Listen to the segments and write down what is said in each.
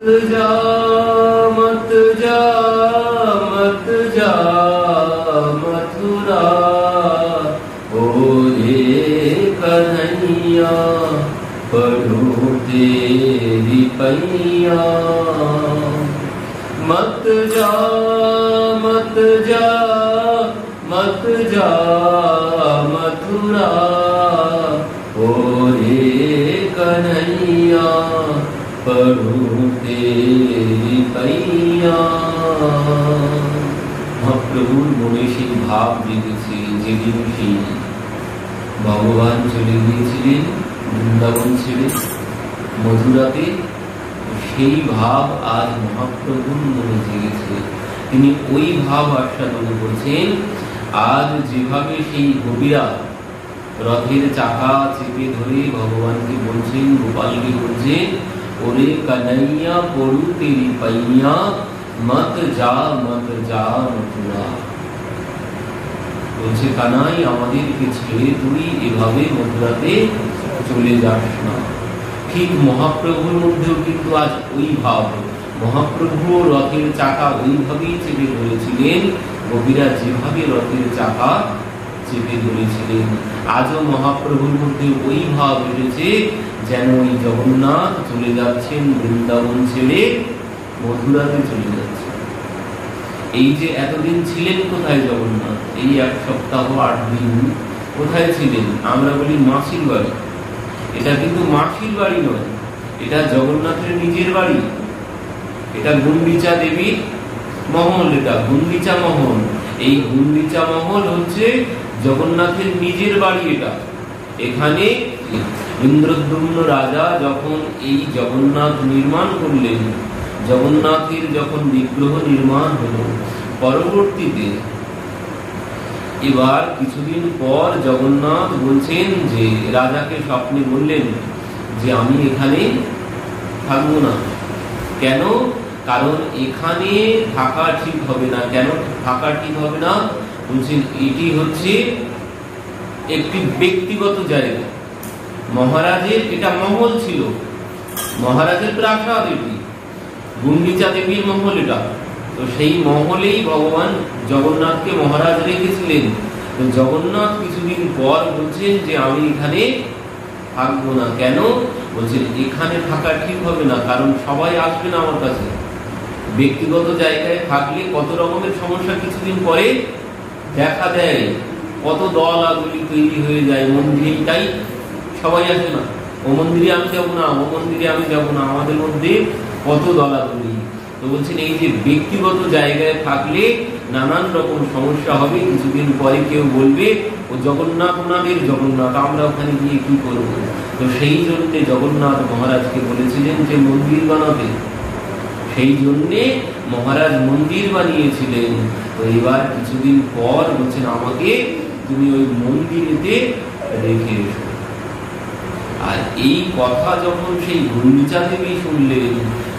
जा मत जा मत जा मथुरा, ओ रे कन्हैया पढ़ो तेरी पैया। मत जा मत जा मत जा मथुरा, ओ रे कन्हैया पढ़ो तेरी पैया। মহাপ্রভুর মনে সেই ভাব জেগেছে যেদিন সেই ভগবান চলে গিয়েছিলেন বৃন্দাবন ছেড়ে মথুরাতে, সেই ভাব আজ মহাপ্রভুর মনে জেগেছে। তিনি ওই ভাব আস্বাদন করছেন। আজ যেভাবে সেই গোপীরা রথের চাকা চেপে ধরে ভগবানকে বলছেন, গোপালকে বলছেন, ওরে কানাইয়া পড়ু তেরি পাইয়া, মত যা মথুরা। বলছে কানাই আমাদেরকে ছেড়ে তুই এভাবে মথুরাতে চলে যাস না। ঠিক মহাপ্রভুর মধ্যেও কিন্তু আজ ওই ভাব। মহাপ্রভু রথের চাকা ওইভাবেই চেপে ধরেছিলেন, গোপীরা যেভাবে রথের চাকা চেপে ধরেছিলেন। আজও মহাপ্রভুর মধ্যে ওই ভাব এসেছে, যেন ওই জগন্নাথ চলে যাচ্ছেন বৃন্দাবন ছেড়ে মথুরাতে চলে যাচ্ছে। এই যে এতদিন ছিলেন কোথায় জগন্নাথ? এই 1 সপ্তাহ 8 দিন কোথায় ছিলেন? আমরা বলি মাসির বাড়ি। এটা কিন্তু মাসির বাড়ি নয়, এটা জগন্নাথের নিজের বাড়ি। এটা গুন্ডিচা দেবীর মহল, এটা গুন্ডিচা মহল। এই গুন্ডিচা মহল হচ্ছে জগন্নাথের নিজের বাড়ি। এটা এখানে ইন্দ্রদ্যুম্ন রাজা যখন এই জগন্নাথ নির্মাণ করলেন, জগন্নাথের যখন বিগ্রহ নির্মাণ হলো, পরবর্তীতে এবার কিছুদিন পর জগন্নাথ বলছেন যে রাজাকে স্বপ্নে বললেন যে আমি এখানে থাকবো না। কেন? কারণ এখানে থাকা ঠিক হবে না। কেন থাকা ঠিক হবে না? বলছেন এটি হচ্ছে একটি ব্যক্তিগত জায়গা। মহারাজের এটা মহল ছিল, মহারাজের প্রাসাদ, এটি গুন্ডিচা দেবীর মহল এটা। তো সেই মহলেই ভগবান জগন্নাথকে মহারাজ রেখেছিলেন। তো জগন্নাথ কিছুদিন পর বলছেন যে আমি এখানে থাকবো না। কেন? বলছেন এখানে থাকা ঠিক হবে না, কারণ সবাই আসবে না আমার কাছে। ব্যক্তিগত জায়গায় থাকলে কত রকমের সমস্যা কিছুদিন পরে দেখা দেয়, কত দল আগলি তৈরি হয়ে যায়। মন্দিরেই সবাই আসে না, ও মন্দিরে আমি যাবো না, ও মন্দিরে আমি যাবো না, আমাদের মধ্যে কত দলাদলি। তো বলছেন এই যে ব্যক্তিগত জায়গায় থাকলে নানান রকম সমস্যা হবে। কিছুদিন পরে কেউ বলবে ও জগন্নাথ ওনাদের জগন্নাথ, আমরা ওখানে গিয়ে কি করবো? তো সেই জন্য জগন্নাথ মহারাজকে বলেছিলেন যে মন্দির বানাতে। সেই জন্যে মহারাজ মন্দির বানিয়েছিলেন। তো এবার কিছুদিন পর বলছেন আমাকে তুমি ওই মন্দিরেতে রেখে এসো। আর এই কথা যখন সেই গুন্ডিচা দেবী শুনলেন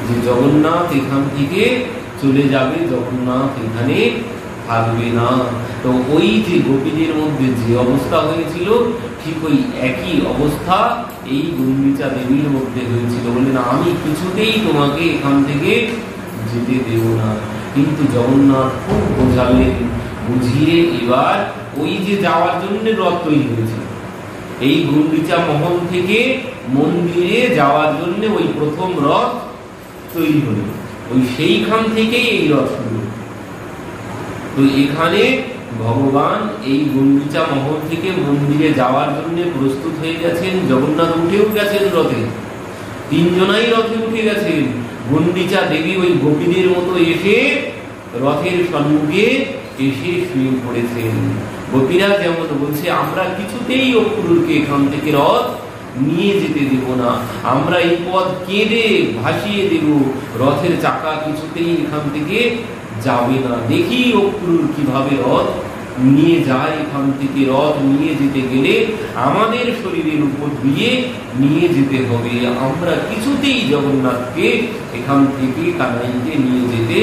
যে জগন্নাথ এখান থেকে চলে যাবে, জগন্নাথ এখানে থাকবে না, তো ওই যে গোপীদের মধ্যে যে অবস্থা হয়েছিল ঠিক ওই একই অবস্থা এই গুন্ডিচা দেবীর মধ্যে হয়েছিল। বললেন আমি কিছুতেই তোমাকে এখান থেকে যেতে দেব না। কিন্তু জগন্নাথ খুব বোঝালেন, বুঝিয়ে এবার ওই যে যাওয়ার জন্য রথ তৈরি হয়েছিল, এই গুন্ডিচা মহল থেকে মন্দিরে যাওয়ার জন্য ওই প্রথম রথ তৈরি হলো, ওই সেইখান থেকেই এই রথ শুরু। তো এখানে ভগবান এই গুন্ডিচা মহল থেকে মন্দিরে যাওয়ার জন্য প্রস্তুত হয়ে গেছেন। জগন্নাথ উঠেও গেছেন রথে, 3 জনাই রথে উঠে গেছেন। গুন্ডিচা দেবী ওই গোপীদের মতো এসে রথের সম্মুখে এসে শুয়ে পড়েছেন। গোপীরা যেমন বলছে আমরা কিছুতেই অক্রুরকে এখান থেকে রথ নিয়ে যেতে দেব না, আমরা এই পথ কেঁদে ভাসিয়ে দেব, রথের চাকা কিছুতেই এখান থেকে যাবে না। দেখি অক্রুর কিভাবে রথ নিয়ে যায়। এখান থেকে রথ নিয়ে যেতে গেলে আমাদের শরীরের উপর দিয়ে নিয়ে যেতে হবে, আমরা কিছুতেই জগন্নাথকে এখান থেকে কানাইকে নিয়ে যেতে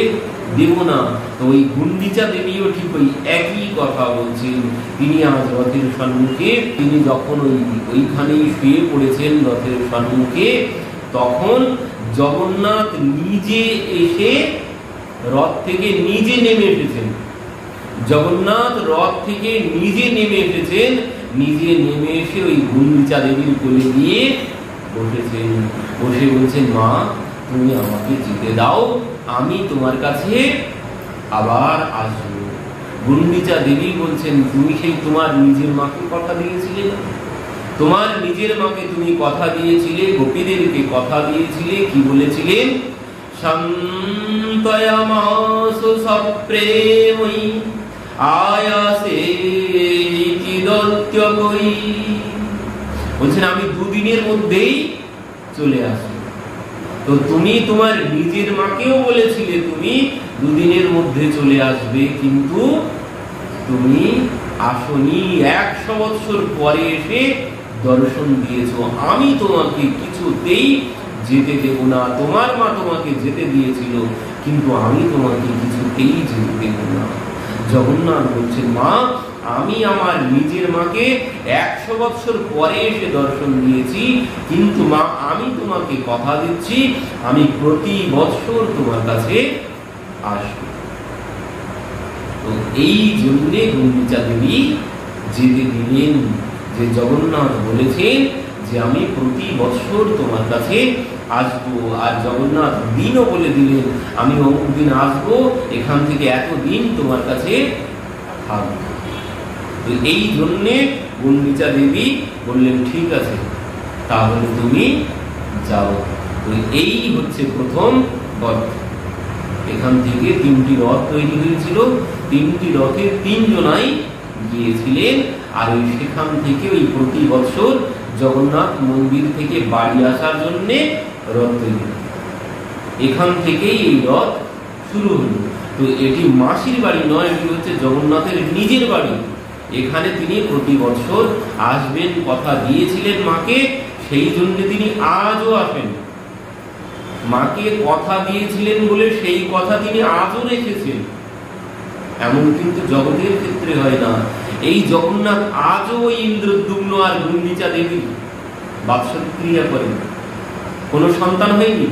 দেব না। তো ওই গুন্ডিচা দেবীও ঠিক ওই একই কথা বলছেন। তিনি আজ রথের সম্মুখে, তিনি যখন ওইখানেই শুয়ে পড়েছেন রথের সম্মুখে, তখন জগন্নাথ নিজে এসে রথ থেকে নিজে নেমে এসেছেন। জগন্নাথ রথ থেকে নিজে নেমে এসেছেন, নিজে নেমে এসে ওই গুন্ডিচা দেবীর কোলে গিয়ে বসেছেন। বসে বলছেন, মা তুমি আমাকে যেতে দাও, আমি তোমার কাছে আবার আসবো। গুন্ডিচা দেবী বলছেন, তুমি সেই তোমার নিজের মাকে কথা দিয়েছিলে না? তোমার নিজের মাকে তুমি কথা দিয়েছিলে, গোপীদেরকে কথা দিয়েছিলে, কি বলেছিলেন? শান্তয়ামাস সপ্রেময়ী আয়াসে চিদত্যকই। বলছেন আমি দুদিনের মধ্যেই চলে আসবো। তো তুমি তোমার নিজের মাকেও বলেছিলে তুমি দুদিনের মধ্যে চলে আসবে, কিন্তু তুমি আসনি। 100 বছর পরে এসে দর্শন দিয়েছো। আমি তোমাকে কিছুতেই যেতে দেব না। তোমার মা তোমাকে যেতে দিয়েছিল, কিন্তু আমি তোমাকে কিছুতেই যেতে দেব না। জগন্নাথ বলছেন, মা আমি আমার নিজের মাকে 100 বছর পরে এসে দর্শন দিয়েছি, কিন্তু মা আমি তোমাকে কথা দিচ্ছি আমি প্রতি বছর তোমার কাছে আসব। তো এই জন্যে গুন্ডিচা দেবী যেতে দিলেন, যে জগন্নাথ বলেছেন যে আমি প্রতি বছর তোমার কাছে আসবো। আর জগন্নাথ দিনও বলে দিলেন আমি অমুক দিন আসবো, এখান থেকে এতদিন তোমার কাছে থাকবো। তো এই জন্যে গুন্ডিচা দেবী বললেন ঠিক আছে, তাহলে তুমি যাও। তো এই হচ্ছে প্রথম রথ। এখান থেকে 3টি রথ তৈরি হয়েছিল, 3টি রথে 3 জনাই গিয়েছিলেন। আর ওই সেখান থেকে ওই প্রতি বছর জগন্নাথ মন্দির থেকে বাড়ি আসার জন্য রথ তৈরি, এখান থেকেই এই রথ শুরু হলো। তো এটি মাসির বাড়ি নয়, এটি হচ্ছে জগন্নাথের নিজের বাড়ি। এখানে তিনি প্রতি বছর আসবেন, কথা দিয়েছিলেন মাকে, সেই জন্য তিনি আজও আসেন। মাকে কথা দিয়েছিলেন বলে সেই কথা তিনি আজও রেখেছেন। এমন কিন্তু জগতের ক্ষেত্রে হয় না। এই জগন্নাথ আজও ওই ইন্দ্রদ্যুম্ন আর গুন্ডিচা দেবী বাৎসরিক ক্রিয়া করেন, কোন সন্তান হয়নি।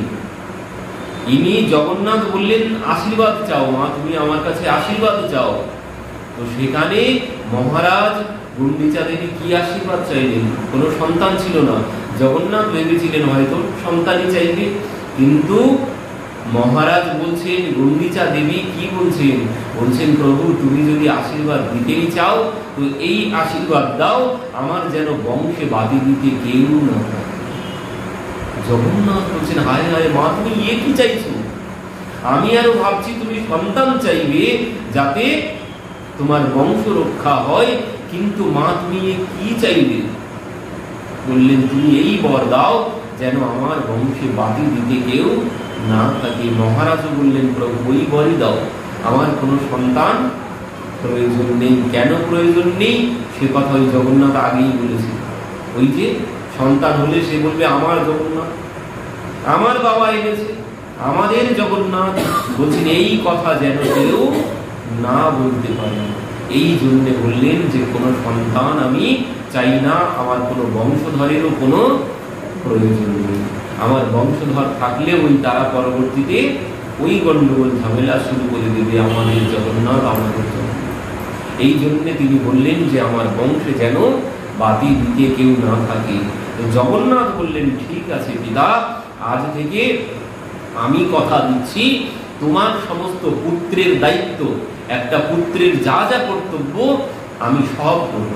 ইনি জগন্নাথ বললেন আশীর্বাদ চাও, মা তুমি আমার কাছে আশীর্বাদ চাও। তো সেখানে মহারাজ গুন্ডিচা দেবী কি আশীর্বাদ চাইলেন? কোনো সন্তান ছিল না। জগন্নাথ ভেবেছিলেন হয়তো সন্তানই চাইবে, কিন্তু মহারাজ বলছেন, গুন্ডিচা দেবী কি বলছেন? বলছেন প্রভু তুমি যদি আশীর্বাদ দিতেই চাও তো এই আশীর্বাদ দাও, আমার যেন বংশে বাদি দিতে কেউ না থাকে। জগন্নাথ বলছেন হায় হায় মা তুমি কি চাইছো? আমি আরো ভাবছি তুমি সন্তান চাইবে যাতে তোমার বংশ রক্ষা হয়, কিন্তু মা তুমি কি চাইবে? বললেন তুমি এই বর দাও যেন আমার বংশে বাদি দিতে কেউ না থাকে। মহারাজও বললেন প্রভু ওই বরই দাও, আমার কোনো সন্তান প্রয়োজন নেই। কেন প্রয়োজন নেই সে কথা ওই জগন্নাথ আগেই বলেছে। ওই যে সন্তান হলে সে বলবে আমার জগন্নাথ, আমার বাবা এনেছে, আমাদের জগন্নাথ। বলছেন এই কথা যেন কেউ না বলতে পারে। এই জন্য বললেন যে কোনো সন্তান আমি চাই না, আমার কোনো বংশধরেরও কোনো প্রয়োজন নেই। আমার বংশধর থাকলে ওই তারা পরবর্তীতে ওই গন্ডগোল ঝামেলা শুরু করে দেবে আমাদের জগন্নাথ, আমাদের জগন্নাথ। এই জন্য তিনি বললেন যে আমার বংশে যেন বাতি দিতে কেউ না থাকে। তো জগন্নাথ বললেন ঠিক আছে পিতা, আজ থেকে আমি কথা দিচ্ছি তোমার সমস্ত পুত্রের দায়িত্ব, একটা পুত্রের যা যা কর্তব্য আমি সব করব,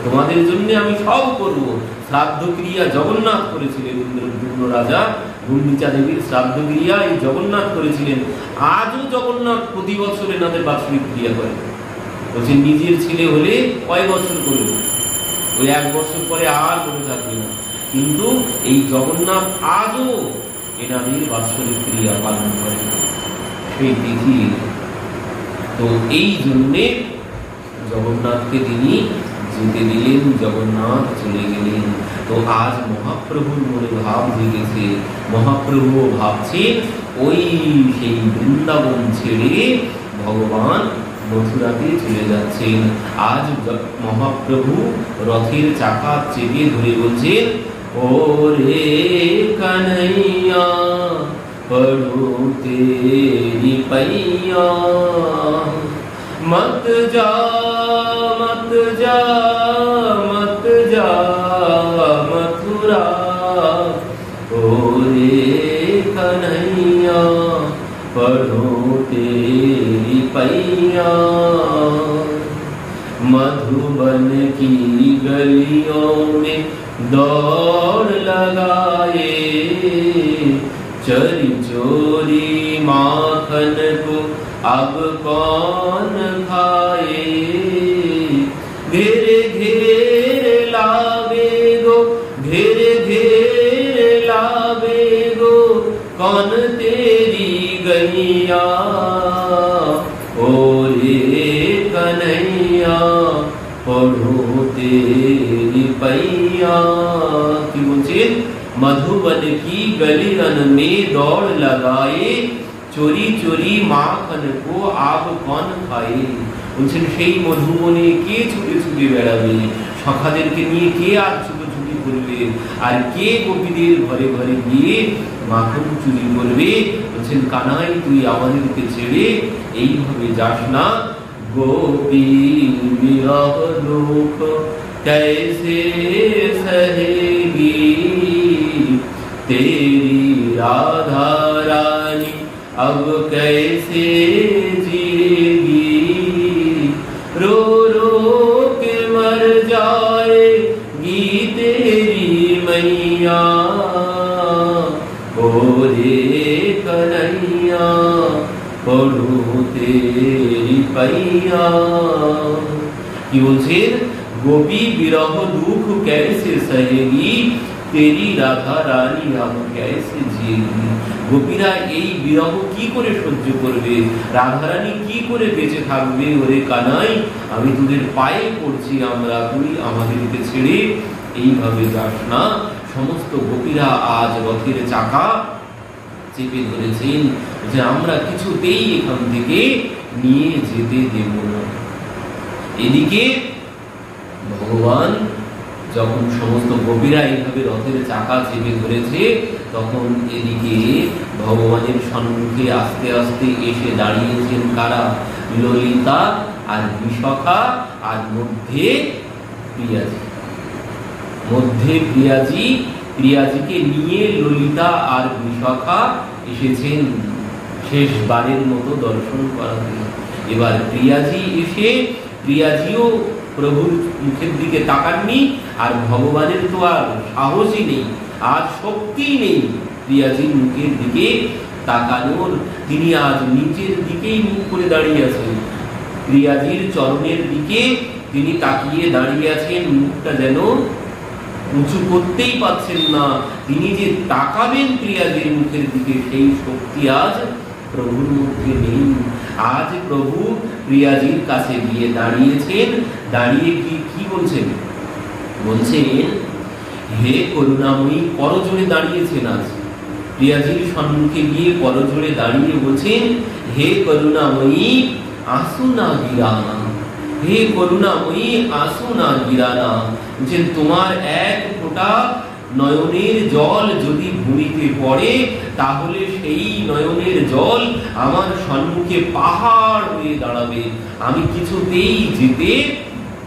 তোমাদের জন্য আমি সব করব। শ্রাদ্ধ ক্রিয়া জগন্নাথ করেছিলেন, ইন্দ্রদ্যুম্ন রাজা গুন্ডিচা দেবীর শ্রাদ্ধ ক্রিয়া এই জগন্নাথ করেছিলেন। আজও জগন্নাথ প্রতি বছর এনাদের বাৎসরিক ক্রিয়া করেন। বলছেন নিজের ছেলে হলে কয় বছর করবে, ওই 1 বছর পরে আর করে থাকবে না, কিন্তু এই জগন্নাথ আজও এনাদের বাৎসরিক ক্রিয়া পালন করেন সেই তিথি। তো এই জন্যে জগন্নাথকে তিনি যেতে দিলেন, জগন্নাথ চলে গেলেন। তো আজ মহাপ্রভুর মনে ভাব জেগেছে, মহাপ্রভু ভাবছেন ওই সেই বৃন্দাবন ছেড়ে ভগবান মথুরাতে চলে যাচ্ছেন। আজ মহাপ্রভু রথের চাকা চেপে ধরে বলছেন ओरे कन्हैया पढ़ो तेरी पैया, मत जा मत जा मत जा मथुरा, ओरे कन्हैया पढ़ो तेरी पैया। मधुबन की गलियों में दौड़ लगाए, चोरी चोरी माखन को अब कौन खाए। घेरे घेरे लावे गो, घेरे घेरे लावे गो, कौन तेरी गैया, ओरे कन्हैया पढ़ो तेरी पैया। কি বলছেন? मधुबन की गलियन में दौड़ लगाए, चोरी चोरी माखन को आप कौन खाए। বলছেন সেই মধুবনে কে ছুটে ছুটে বেড়াবে, সখাদেরকে নিয়ে কে আর ছুটোছুটি করবে, আর কে গোপীদের ঘরে ঘরে গিয়ে মাখন চুরি করবে। বলছেন কানাই তুই আমাদেরকে ছেড়ে এইভাবে যাস না। গোপী বিরহ দুঃখ कैसे सहेगी, तेरी राधा रानी अब कैसे जिएगी। रो रो के मर जाएगी तेरी मैया, ओरे कन्हैया पढ़ो तेरी पैया। কি বলছেন? गोपी विरह दुख कैसे सहेगी, तेरी राधा रानी अब कैसे जिएगी। গোপীরা এই বিরহ কি করে সহ্য করবে, রাধা রানী কি করে বেঁচে থাকবে। ওরে কানাই আমি তোদের পায়ে পড়ছি, আমরা তুই আমাদেরকে ছেড়ে এইভাবে যাস না। সমস্ত গোপীরা আজ রথের চাকা চেপে ধরেছেন যে আমরা কিছুতেই এখান থেকে নিয়ে যেতে দেব না। এদিকে ভগবান যখন সমস্ত গোপীরা এইভাবে রথের চাকা চেপে ধরেছে, তখন এদিকে ভগবানের সম্মুখে আস্তে আস্তে এসে দাঁড়িয়েছেন কারা? ললিতা আর বিশাখা, আর মধ্যে প্রিয়াজি। মধ্যে প্রিয়াজি, প্রিয়াজিকে নিয়ে ললিতা আর বিশাখা এসেছেন শেষবারের মতো দর্শন করাতে। এবার প্রিয়াজি এসে, প্রিয়াজিও প্রভুর মুখের দিকে তাকাননি, আর ভগবানের তো আর সাহসই নেই, আর শক্তি নেই প্রিয়াজির মুখের দিকে তাকানোর। তিনি আজ নিচের দিকেই মুখ করে দাঁড়িয়ে আছেন, প্রিয়াজির চরণের দিকে তিনি তাকিয়ে দাঁড়িয়ে আছেন, মুখটা যেন উঁচু করতেই পাচ্ছেন না। তিনি যে তাকাবেন প্রিয়াজির মুখের দিকে, সেই শক্তি আজ প্রভুর মধ্যে নেই। আজ প্রভু প্রিয়াজির কাছে গিয়ে দাঁড়িয়েছেন, দাঁড়িয়ে কি বলছেন? বলছেন হে করুণাময়ী, করজোড়ে দাঁড়িয়েছেন আজ প্রিয়াজির সম্মুখে গিয়ে করজোড়ে দাঁড়িয়ে বলছেন হে করুণাময়ী আসু না গিরানা, হে করুণাময়ী আসু না গিরানা। বলছেন তোমার এক ফোঁটা নয়নের জল যদি ভূমিতে পড়ে, তাহলে সেই নয়নের জল আমার সম্মুখে পাহাড় হয়ে দাঁড়াবে, আমি কিছুতেই যেতে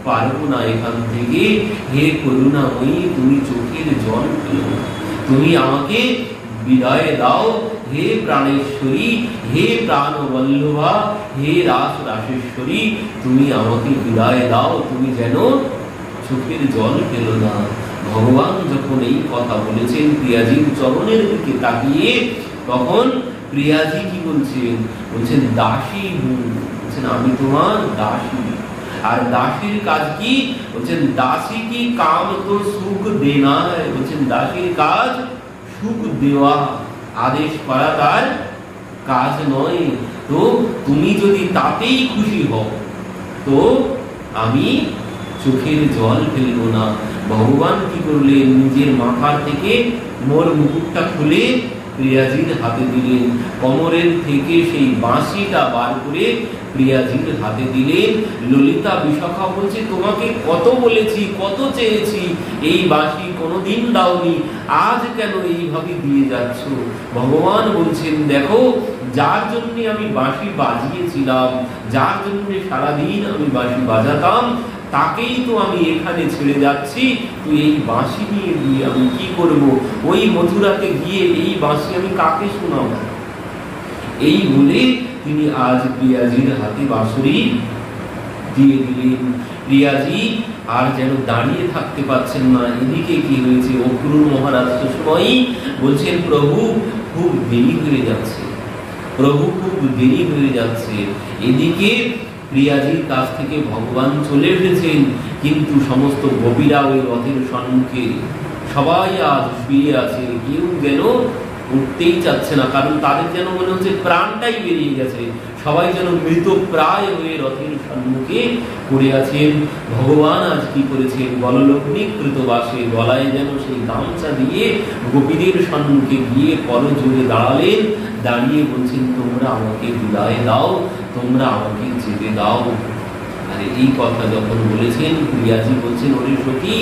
পারবো না এখান থেকে। হে করুণাময়ী তুমি চোখের জল ফেলো, তুমি আমাকে বিদায় দাও। হে প্রাণেশ্বরী, হে প্রাণবল্লভা, হে রাস রাসেশ্বরী, তুমি আমাকে বিদায় দাও, তুমি যেন চোখের জল ফেলো না। ভগবান যখন এই কথা বলেছেন প্রিয়াজির চরণের দিকে তাকিয়ে, তখন প্রিয়াজি কি বলছেন? বলছেন দাসী বলছেন আমি তোমার দাসী। আর দাসীর কাজ কি? বলছেন দাসী কি কাম তো সুখ দেনা, বলছেন দাসীর কাজ সুখ দেওয়া, আদেশ করা তার কাজ নয়। তো তুমি যদি তাতেই খুশি হও, তো আমি চোখের জল ফেলবো না। ভগবান কি করলেন? নিজের মাথার থেকে মোর মুকুটটা খুলে প্রিয়াজির হাতে দিলেন। কোমরের থেকে সেই বাঁশিটা বার করে প্রিয়াজির হাতে দিলেন। ললিতা বিশাখা বলছে, তোমাকে কত বলেছি, কত চেয়েছি, এই বাঁশি কোনোদিন দাওনি, আজ কেন এইভাবে দিয়ে যাচ্ছ? ভগবান বলছেন, দেখো, যার জন্য আমি বাঁশি বাজিয়েছিলাম, যার জন্য সারাদিন আমি বাঁশি বাজাতাম, তাকেই তো আমি এখানে ছেড়ে যাচ্ছি। তো এই বাঁশি নিয়ে গিয়ে আমি কি করব? ওই মথুরাতে গিয়ে এই বাঁশি আমি কাকে শোনাব? এই বলে তিনি আজ প্রিয়াজির হাতে বাঁশরি দিয়ে দিলেন। প্রিয়াজি আর যেন দাঁড়িয়ে থাকতে পারছেন না। এদিকে কি হয়েছে? অক্রূর মহারাজ তো সময়ই বলছেন, প্রভু খুব দেরি হয়ে যাচ্ছে, প্রভু খুব দেরি হয়ে যাচ্ছে। এদিকে প্রিয়াজির কাছ থেকে ভগবান চলে এসেছেন, কিন্তু সমস্ত গোপীরা ওই রথের সম্মুখে সবাই আজ শুয়ে আছে, কেউ যেন উঠতেই চাচ্ছে না, কারণ তাদের যেন মনে হচ্ছে প্রাণটাই বেরিয়ে গেছে। সবাই যেন মৃত প্রায় হয়ে রথের সম্মুখে পড়ে আছেন। ভগবান আজ কি করেছেন? বললগ্নি কৃতবাসে, গলায় যেন সেই গামছা দিয়ে গোপীদের সম্মুখে গিয়ে করজোড়ে দাঁড়ালেন। দাঁড়িয়ে বলছেন, তোমরা আমাকে বিদায় দাও, তোমরা আমাকে যেতে দাও। আরে এই কথা যখন বলেছেন, প্রিয়াজি বলছেন, ওরে সখী,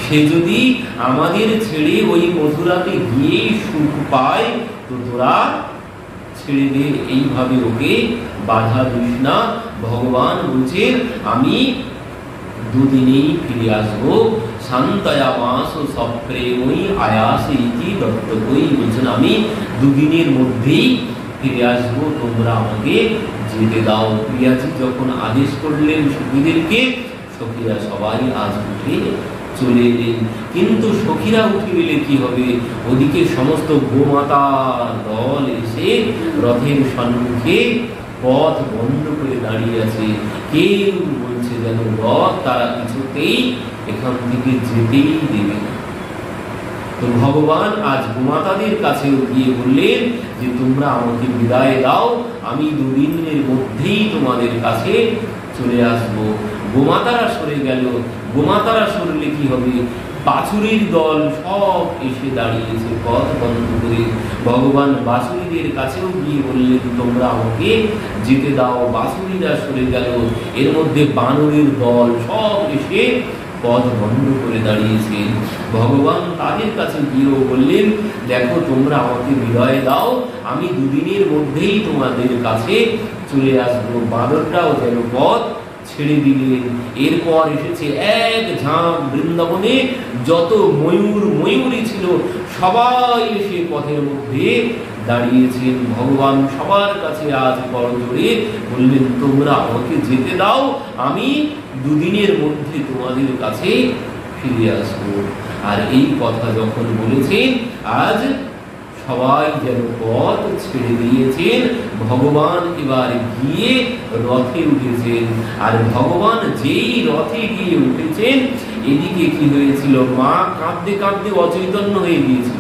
সে যদি আমাদের ছেড়ে ওই মথুরাতে গিয়ে সুখ পায়, তো তোরা ছেড়ে দে, এইভাবে ওকে বাধা দিস না। ভগবান বলছেন, আমি দুদিনেই ফিরে আসবো। শান্তয়া মাস সপ্রেমই আয়াসে ইতি দত্তবই, বলছেন আমি দুদিনের মধ্যেই ফিরে আসবো, তোমরা আমাকে যেতে দাও। প্রিয়াজি যখন আদেশ করলেন সখীদেরকে, সখীরা সবাই আজ উঠে চলে এলেন। কিন্তু সখীরা উঠে এলে কি হবে? ওদিকে সমস্ত গোমাতার দল এসে রথের সম্মুখে পথ বন্ধ করে দাঁড়িয়ে আছে। কেউ বলছে যেন রথ তারা কিছুতেই এখান থেকে যেতেই দেবে না। তো ভগবান আজ গোমাতাদের কাছেও গিয়ে বললেন যে, তোমরা আমাকে বিদায় দাও, আমি দুদিনের মধ্যেই তোমাদের কাছে চলে আসব। গোমাতারা সরে গেল। গোমাতারা সরলে কি হবে? বাছুরির দল সব এসে দাঁড়িয়েছে পথ বন্ধ করে। ভগবান বাছুরিদের কাছেও গিয়ে বললেন, তোমরা আমাকে যেতে দাও। বাছুরিরা সরে গেল। এর মধ্যে বানরের দল সব এসে পথ বন্ধ করে দাঁড়িয়েছেন। ভগবান তাদের কাছে গিয়েও বললেন, দেখো, তোমরা আমাকে বিদায় দাও, আমি দুদিনের মধ্যেই তোমাদের কাছে চলে আসবো। বানরটাও যেন পথ ছেড়ে দিলেন। এরপর এসেছে এক ঝাঁক বৃন্দাবনে যত ময়ূর ময়ূরী ছিল, সবাই এসে পথের মধ্যে দাঁড়িয়েছেন। ভগবান সবার কাছে আজ করজোড়ে বললেন, তোমরা আমাকে যেতে দাও, আমি দুদিনের মধ্যে তোমাদের কাছে ফিরে আসবো। আর এই কথা যখন বলেছেন, আজ সবাই যেন পথ ছেড়ে দিয়েছেন। ভগবান এবার গিয়ে রথে উঠেছেন। আর ভগবান যেই রথে গিয়ে উঠেছেন, এদিকে কি হয়েছিল? মা কাঁদতে কাঁদতে অচৈতন্য হয়ে গিয়েছিল।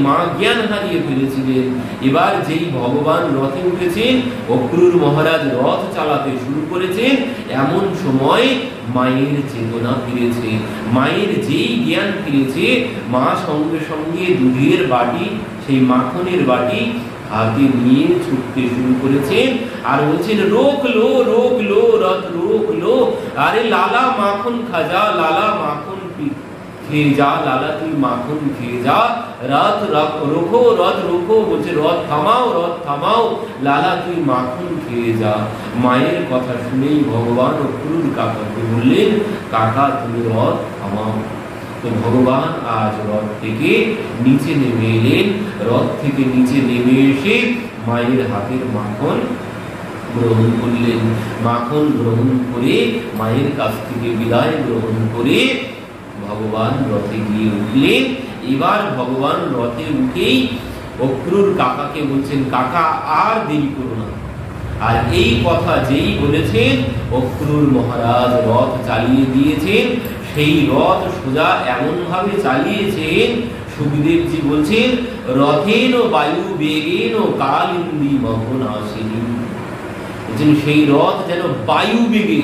মা জ্ঞান হারিয়ে ফেলেছিলেন। এবার যেই ভগবান রথে উঠেছেন, অক্রূর মহারাজ রথ চালাতে শুরু করেছেন, এমন সময় মায়ের চেতনা ফিরেছে। মায়ের যেই জ্ঞান ফিরেছে, মা সঙ্গে সঙ্গে দুধের বাটি, সেই মাখনের বাটি হাতে নিয়ে ছুটতে শুরু করেছেন। আর বলছেন, রোক লো রোক লো রথ রোক লো, আরে লালা মাখন খাজা, লালা মাখন খেয়ে যা, লালা তুই মাখন খেয়ে যা, রথ রোখো, রথ রোখো, বলছে রথ থামাও, রথ থামাও, লালা তুই মাখন খেয়ে যা। মায়ের কথা শুনেই ভগবান অক্রূর কাকাকে বললেন, কাকা তুমি রথ থামাও। তো ভগবান আজ রথ থেকে নিচে নেমে এলেন। রথ থেকে নিচে নেমে এসে মায়ের হাতের মাখন গ্রহণ করলেন। মাখন গ্রহণ করে মায়ের কাছ থেকে বিদায় গ্রহণ করে ভগবান রথে গিয়ে উঠলেন। এবার ভগবান রথে উঠেই অক্রূর কাকাকে বলছেন, কাকা আর দেরি করো না। আর এই কথা যেই বলেছেন, অক্রূর মহারাজ রথ চালিয়ে দিয়েছেন। সেই রথ সোজা এমন ভাবে চালিয়েছেন, সুখদেবজি বলছেন, রথেন বায়ু বেগেন কালিন্দী মহন আসেনি। সেই রথ যেন বায়ু বেগে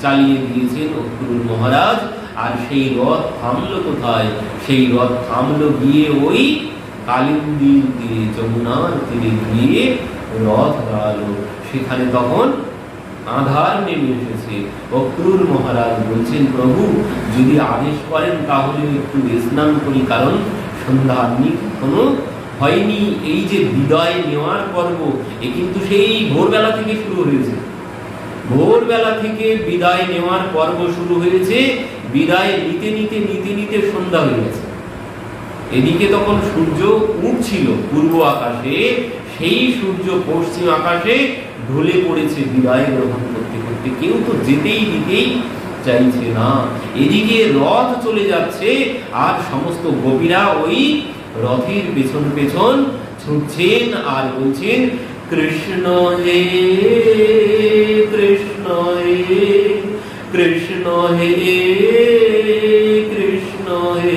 চালিয়ে দিয়েছেন অক্রূর মহারাজ। আর সেই রথ থামলো কোথায়? সেই রথ থামলো গিয়ে ওই কালিন্দীর তীরে, যমুনার তীরে গিয়ে রথ দাঁড়ালো। সেখানে তখন আধার নেমে এসেছে। অক্রুর মহারাজ বলছেন, প্রভু যদি আদেশ করেন তাহলে একটু স্নান করি, কারণ সন্ধ্যা এখনো হয়নি। এই যে বিদায় নেওয়ার পর্ব, এ কিন্তু সেই ভোরবেলা থেকে শুরু হয়েছে। ভোরবেলা থেকে বিদায় নেওয়ার পর্ব শুরু হয়েছে। বিদায় নিতে নিতে নিতে নিতে সন্ধ্যা হয়ে গেছে। এদিকে তখন সূর্য উঠছিল পূর্ব আকাশে, সেই সূর্য পশ্চিম আকাশে ঢলে পড়েছে বিদায় গ্রহণ করতে করতে। কেউ তো যেতেই দিতেই চাইছে না। এদিকে রথ চলে যাচ্ছে, আর সমস্ত গোপীরা ওই রথের পেছন পেছন ছুটছেন আর বলছেন, কৃষ্ণ হে কৃষ্ণ হে কৃষ্ণ হে কৃষ্ণ হে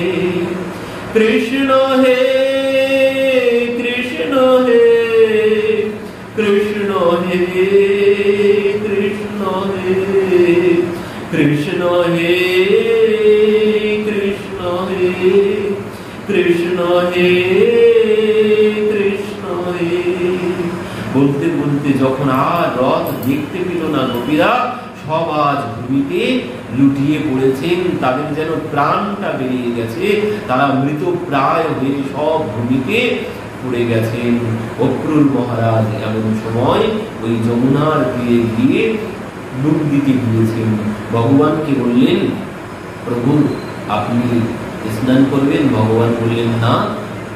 কৃষ্ণ হে কৃষ্ণ হে কৃষ্ণ হে কৃষ্ণ হে কৃষ্ণ হে কৃষ্ণ হে কৃষ্ণ হে কৃষ্ণ হে। বলতে বলতে যখন আর রথ দেখতে পেল না গোপীরা, সব আজ ভূমিতে লুটিয়ে পড়েছেন। তাদের যেন প্রাণটা বেরিয়ে গেছে, তারা মৃত প্রায় হয়ে সব ভূমিতে পড়ে গেছেন। অক্রুর মহারাজ এমন সময় ওই যমুনার তীরে গিয়ে ডুব দিতে গিয়েছেন। ভগবানকে বললেন, প্রভু আপনি স্নান করবেন? ভগবান বললেন, না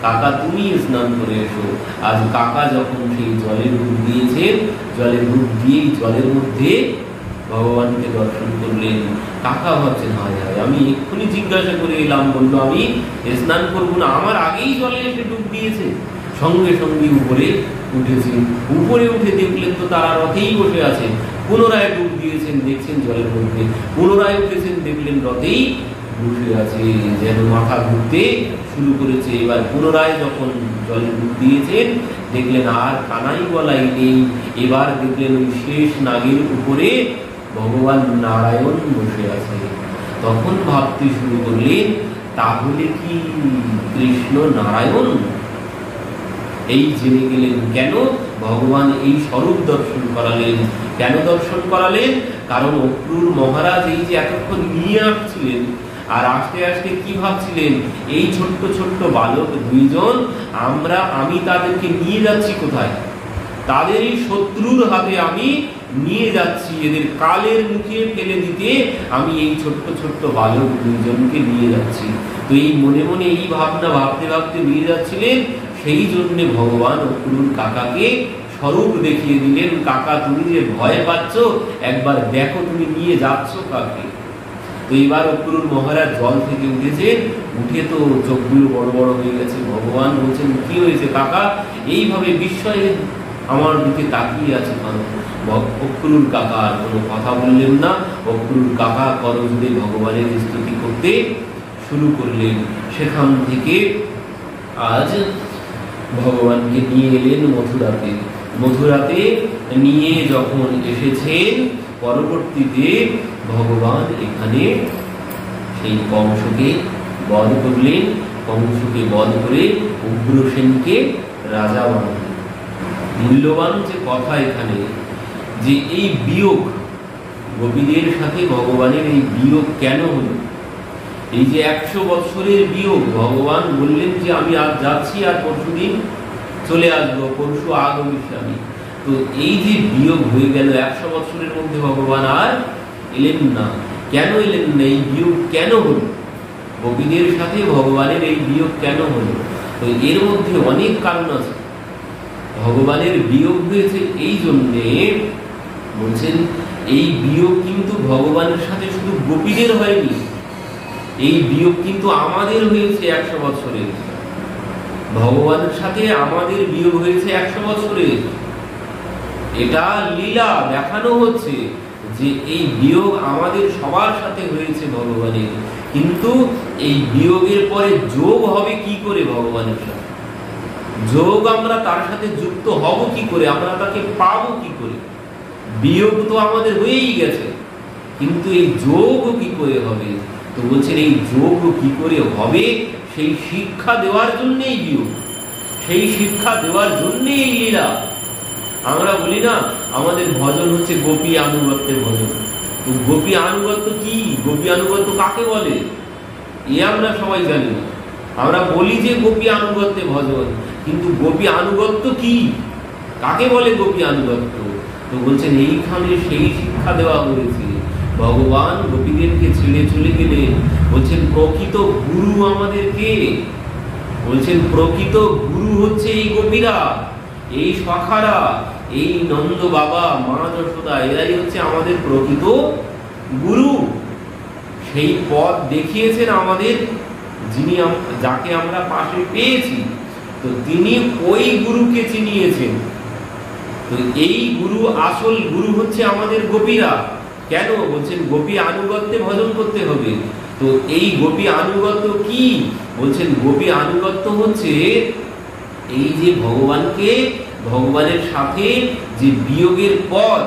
কাকা তুমি স্নান করে এসো। আজ কাকা যখন সেই জলের ডুব দিয়েছেন, জলের ডুব দিয়েই জলের মধ্যে ভগবানকে দর্শন করলেন। কাকা ভাবছেন, হায় হায় আমি এক্ষুনি জিজ্ঞাসা করে এলাম, বললো আমি স্নান করবো না, আমার আগেই জলে এসে ডুব দিয়েছে। সঙ্গে সঙ্গে উপরে উঠেছেন। উপরে উঠে দেখলেন তো তারা রথেই বসে আছেন। পুনরায় ডুব দিয়েছেন, দেখছেন জলের মধ্যে। পুনরায় উঠেছেন, দেখলেন রথেই বসে আছে। যেন মাথা ঘুরতে শুরু করেছে। এবার পুনরায় যখন জলে ডুব দিয়েছেন, দেখলেন আর কানাই বলাই নেই। এবার দেখলেন ওই শেষ নাগের উপরে ভগবান নারায়ণ বসে আছে। তখন ভাবতে শুরু করলেন, তাহলে কি কৃষ্ণ নারায়ণ? এই জেনে গেলেন। কেন ভগবান এই স্বরূপ দর্শন করালেন? কেন দর্শন করালেন? কারণ অক্রুর মহারাজ এই যে এতক্ষণ নিয়ে আসছিলেন, আর আস্তে আস্তে কি ভাবছিলেন, এই ছোট্ট ছোট্ট বালক দুইজন, আমি তাদেরকে নিয়ে যাচ্ছি কোথায়? তাদেরই শত্রুর হাতে আমি নিয়ে যাচ্ছি, এদের কালের মুখে ফেলে দিতে আমি এই ছোট্ট ছোট্ট বালক দুইজনকে নিয়ে যাচ্ছি। তো এই মনে মনে এই ভাবনা ভাবতে ভাবতে নিয়ে যাচ্ছিলেন। সেই জন্য ভগবান অক্রুর কাকাকে স্বরূপ দেখিয়ে দিলেন, কাকা তুমি যে ভয় পাচ্ছ, একবার দেখো তুমি নিয়ে যাচ্ছ কাকে। তো এবার অক্রুর মহারাজ জল থেকে উঠেছেন, উঠে তো চোখগুলো বড় বড় হয়ে গেছে। ভগবান বলছেন, কি হয়েছে কাকা? এইভাবে বিস্ময়ে আমার দিকে তাকিয়ে আছে কেন? অক্রুর কাকা আর কোনো কথা বললেন না। অক্রুর কাকা করজোড়ে ভগবানের স্তুতি করতে শুরু করলেন। সেখান থেকে আজ ভগবানকে নিয়ে এলেন মথুরাতে। মথুরাতে নিয়ে যখন এসেছেন, পরবর্তীতে ভগবান এখানে সেই কংসকে বধ করলেন। কংসকে বধ করে উগ্রসেনকে রাজা বানালেন। মূল্যবান যে কথা এখানে, যে এই বিয়োগ গোপীদের সাথে ভগবানের এই বিয়োগ কেন হলো? এই যে 100 বছরের বিয়োগ, ভগবান বললেন যে আমি আজ যাচ্ছি আর পরশুদিন চলে আসবো, পরশু আগমিষ্যামি। তো এই যে বিয়োগ হয়ে গেল 100 বছরের মধ্যে, ভগবান আর এলেন না। কেন এলেন না? এই বিয়োগ কেন হলো? গোপীদের সাথে ভগবানের এই বিয়োগ কেন হলো? তো এর মধ্যে অনেক কারণ আছে। ভগবানের বিয়োগ হয়েছে এই জন্যে, বলছেন এই বিয়োগ কিন্তু ভগবানের সাথে শুধু গোপীদের হয়নি, এই বিয়োগ কিন্তু আমাদের হয়েছে 100 বছরের। ভগবানের সাথে আমাদের বিয়োগ হয়েছে 100 বছরের। এটা লীলা দেখানো হচ্ছে যে এই বিয়োগ আমাদের সবার সাথে হয়েছে ভগবানের। কিন্তু এই বিয়োগের পরে যোগ হবে কি করে ভগবানের সাথে? যোগ আমরা তার সাথে যুক্ত হব কি করে? আমরা তাকে পাবো কি করে? বিয়োগ তো আমাদের হয়েই গেছে, কিন্তু এই যোগ কি করে হবে? তো বলছেন এই যোগ কি করে হবে, সেই শিক্ষা দেওয়ার জন্যই বিয়োগ। সেই শিক্ষা দেওয়ার জন্যই এই লীলা। আমরা বলি না আমাদের ভজন হচ্ছে গোপী আনুগত্যের ভজন। তো গোপী আনুগত্য কি, গোপী আনুগত্য কাকে বলে এ আমরা সবাই জানি না। আমরা বলি যে গোপী আনুগত্যে ভজন, কিন্তু গোপী আনুগত্য কি, কাকে বলে গোপী আনুগত্য? তো বলছেন এইখানে সেই শিক্ষা দেওয়া হয়েছে। ভগবান গোপীদেরকে ছেড়ে চলে গেলেন। বলছেন প্রকৃত গুরু আমাদেরকে, বলছেন প্রকৃত গুরু হচ্ছে এই গোপীরা, এই সখারা, এই নন্দ বাবা, মা যশোদা, এরাই হচ্ছে আমাদের প্রকৃত গুরু। সেই পথ দেখিয়েছেন আমাদের, যিনি যাকে আমরা পাশে পেয়েছি, তো তিনি ওই গুরুকে চিনিয়েছেন। তো এই গুরু, আসল গুরু হচ্ছে আমাদের গোপীরা। কেন বলছেন গোপী আনুগত্যে ভজন করতে হবে? তো এই গোপী আনুগত্য কি? বলছেন গোপী আনুগত্য হচ্ছে এই যে ভগবানকে, ভগবানের সাথে যে বিয়োগের পর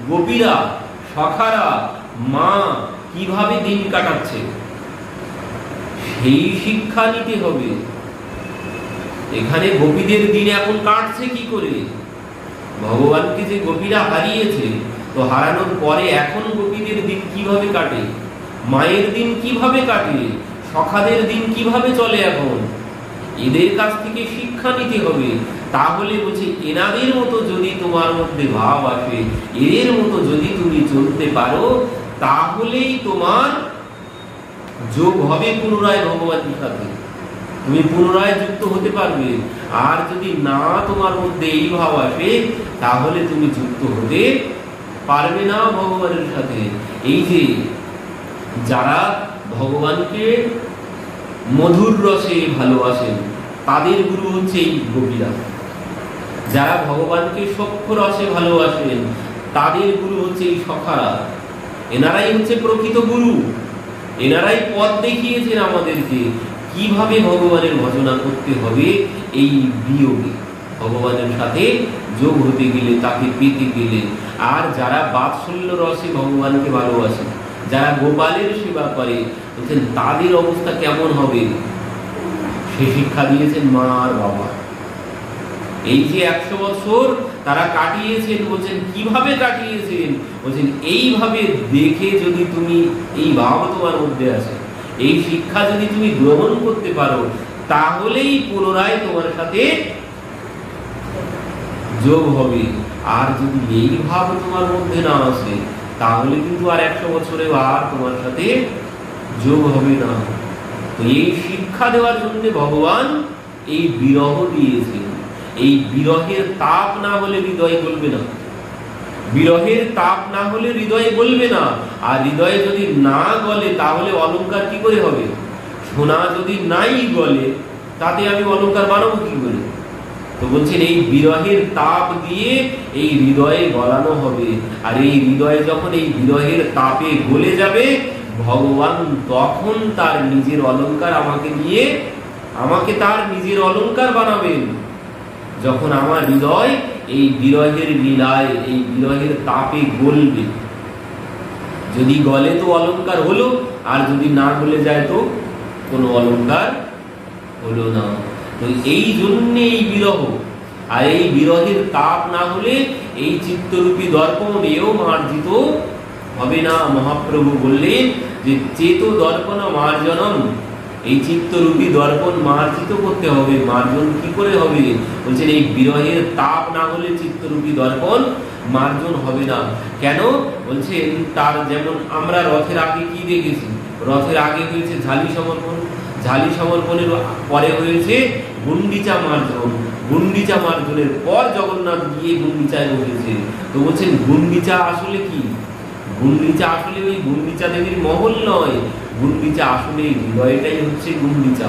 গোপীরা, সখারা, মা কিভাবে দিন কাটাচ্ছে সেই শিক্ষা নিতে হবে। এখানে গোপীদের দিন এখন কাটছে কি করে? ভগবানকে যে গোপীরা হারিয়েছে, তো হারানোর পরে এখন গোপীদের দিন কিভাবে কাটে, মায়ের দিন কিভাবে কাটে, সখাদের দিন কিভাবে চলে, এখন এদের কাছ থেকে শিক্ষা নিতে হবে। তাহলে বলছি এনাদের মতো যদি তোমার মধ্যে ভাব আসে, এদের মতো যদি তুমি চলতে পারো, তাহলেই তোমার যোগ হবে পুনরায় ভগবানের সাথে, তুমি পুনরায় যুক্ত হতে পারবে। আর যদি না তোমার মধ্যে এই ভাব আসে, তাহলে তুমি যুক্ত হতে পারবে না ভগবানের সাথে। এই যে যারা ভগবানকে মধুর রসে ভালোবাসেন, তাদের গুরু হচ্ছে এই গোপীরা। যারা ভগবানকে সখ্য রসে ভালোবাসেন, তাদের গুরু হচ্ছে এই সখারা। এনারাই হচ্ছে প্রকৃত গুরু। এনারাই পথ দেখিয়েছেন আমাদেরকে কিভাবে ভগবানের ভজনা করতে হবে। এই বিয়োগে ভগবানের সাথে যোগ হতে গেলে, তাকে পেতে গেলে। আর যারা বাৎসল্য রসে ভগবানকে ভালোবাসে, যারা গোপালের সেবা করে, বলছেন তাদের অবস্থা কেমন হবে সে শিক্ষা দিয়েছেন মা আর বাবা। এই যে 100 বছর তারা কাটিয়েছেন, বলছেন কিভাবে কাটিয়েছেন? বলছেন এইভাবে দেখে যদি তুমি, এই ভাব তোমার মধ্যে আসে, এই শিক্ষা যদি তুমি গ্রহণ করতে পারো, তাহলেই পুনরায় তোমার সাথে যোগ হবে। আর যদি এই ভাব তোমার মধ্যে না আসে, তাহলে কিন্তু আর 100 বছরে আর তোমার সাথে যোগ হবে না। তো এই শিক্ষা দেওয়ার জন্য ভগবান এই বিরহ দিয়েছেন। এই বিরহের তাপ না হলে হৃদয় গলবে না, বিরহের তাপ না হলে হৃদয়ে গলবে না। আর হৃদয়ে যদি না গলে, তাহলে অলংকার কি করে হবে? সোনা যদি নাই গলে, তাতে আমি অলংকার বানাবো কি করে? তো বলছেন এই বিরহের তাপ দিয়ে এই হৃদয়ে গলানো হবে। আর এই হৃদয়ে যখন এই বিরহের তাপে গলে যাবে, ভগবান তখন তার নিজের অলংকার আমাকে নিয়ে, আমাকে তার নিজের অলংকার বানাবেন। যখন আমার হৃদয় এই বিরহের লীলায়, এই বিরহের তাপে গলবে। যদি গলে তো অলংকার হলো, আর যদি না গলে যায় তো কোনো অলংকার হলো না। তো এই জন্য এই বিরহ, আর এই বিরহের তাপ না হলে এই চিত্তরূপী দর্পণ এও মার্জিত হবে না। মহাপ্রভু বললেন যে চেত দর্পণ মার্জনম, এই চিত্তরূপী দর্পণ মার্জিত করতে হবে। মার্জন কি করে হবে? বলছেন এই বিরহের তাপ না হলে চিত্তরূপী দর্পণ মার্জন হবে না। কেন? বলছেন তার যেমন আমরা রথের আগে কি দেখেছি, রথের আগে হয়েছে ঝালি সমর্পণ, ঝালি সমর্পণের পরে হয়েছে গুন্ডিচা মার্জন, গুন্ডিচা মার্জনের পর জগন্নাথ গিয়ে গুন্ডিচায় বসেছে। তো বলছেন গুন্ডিচা আসলে কি? গুন্ডিচা আসলে ওই গুন্ডিচা দেবীর মহল নয়, গুন্ডিচা আসলে হৃদয়টাই হচ্ছে গুন্ডিচা।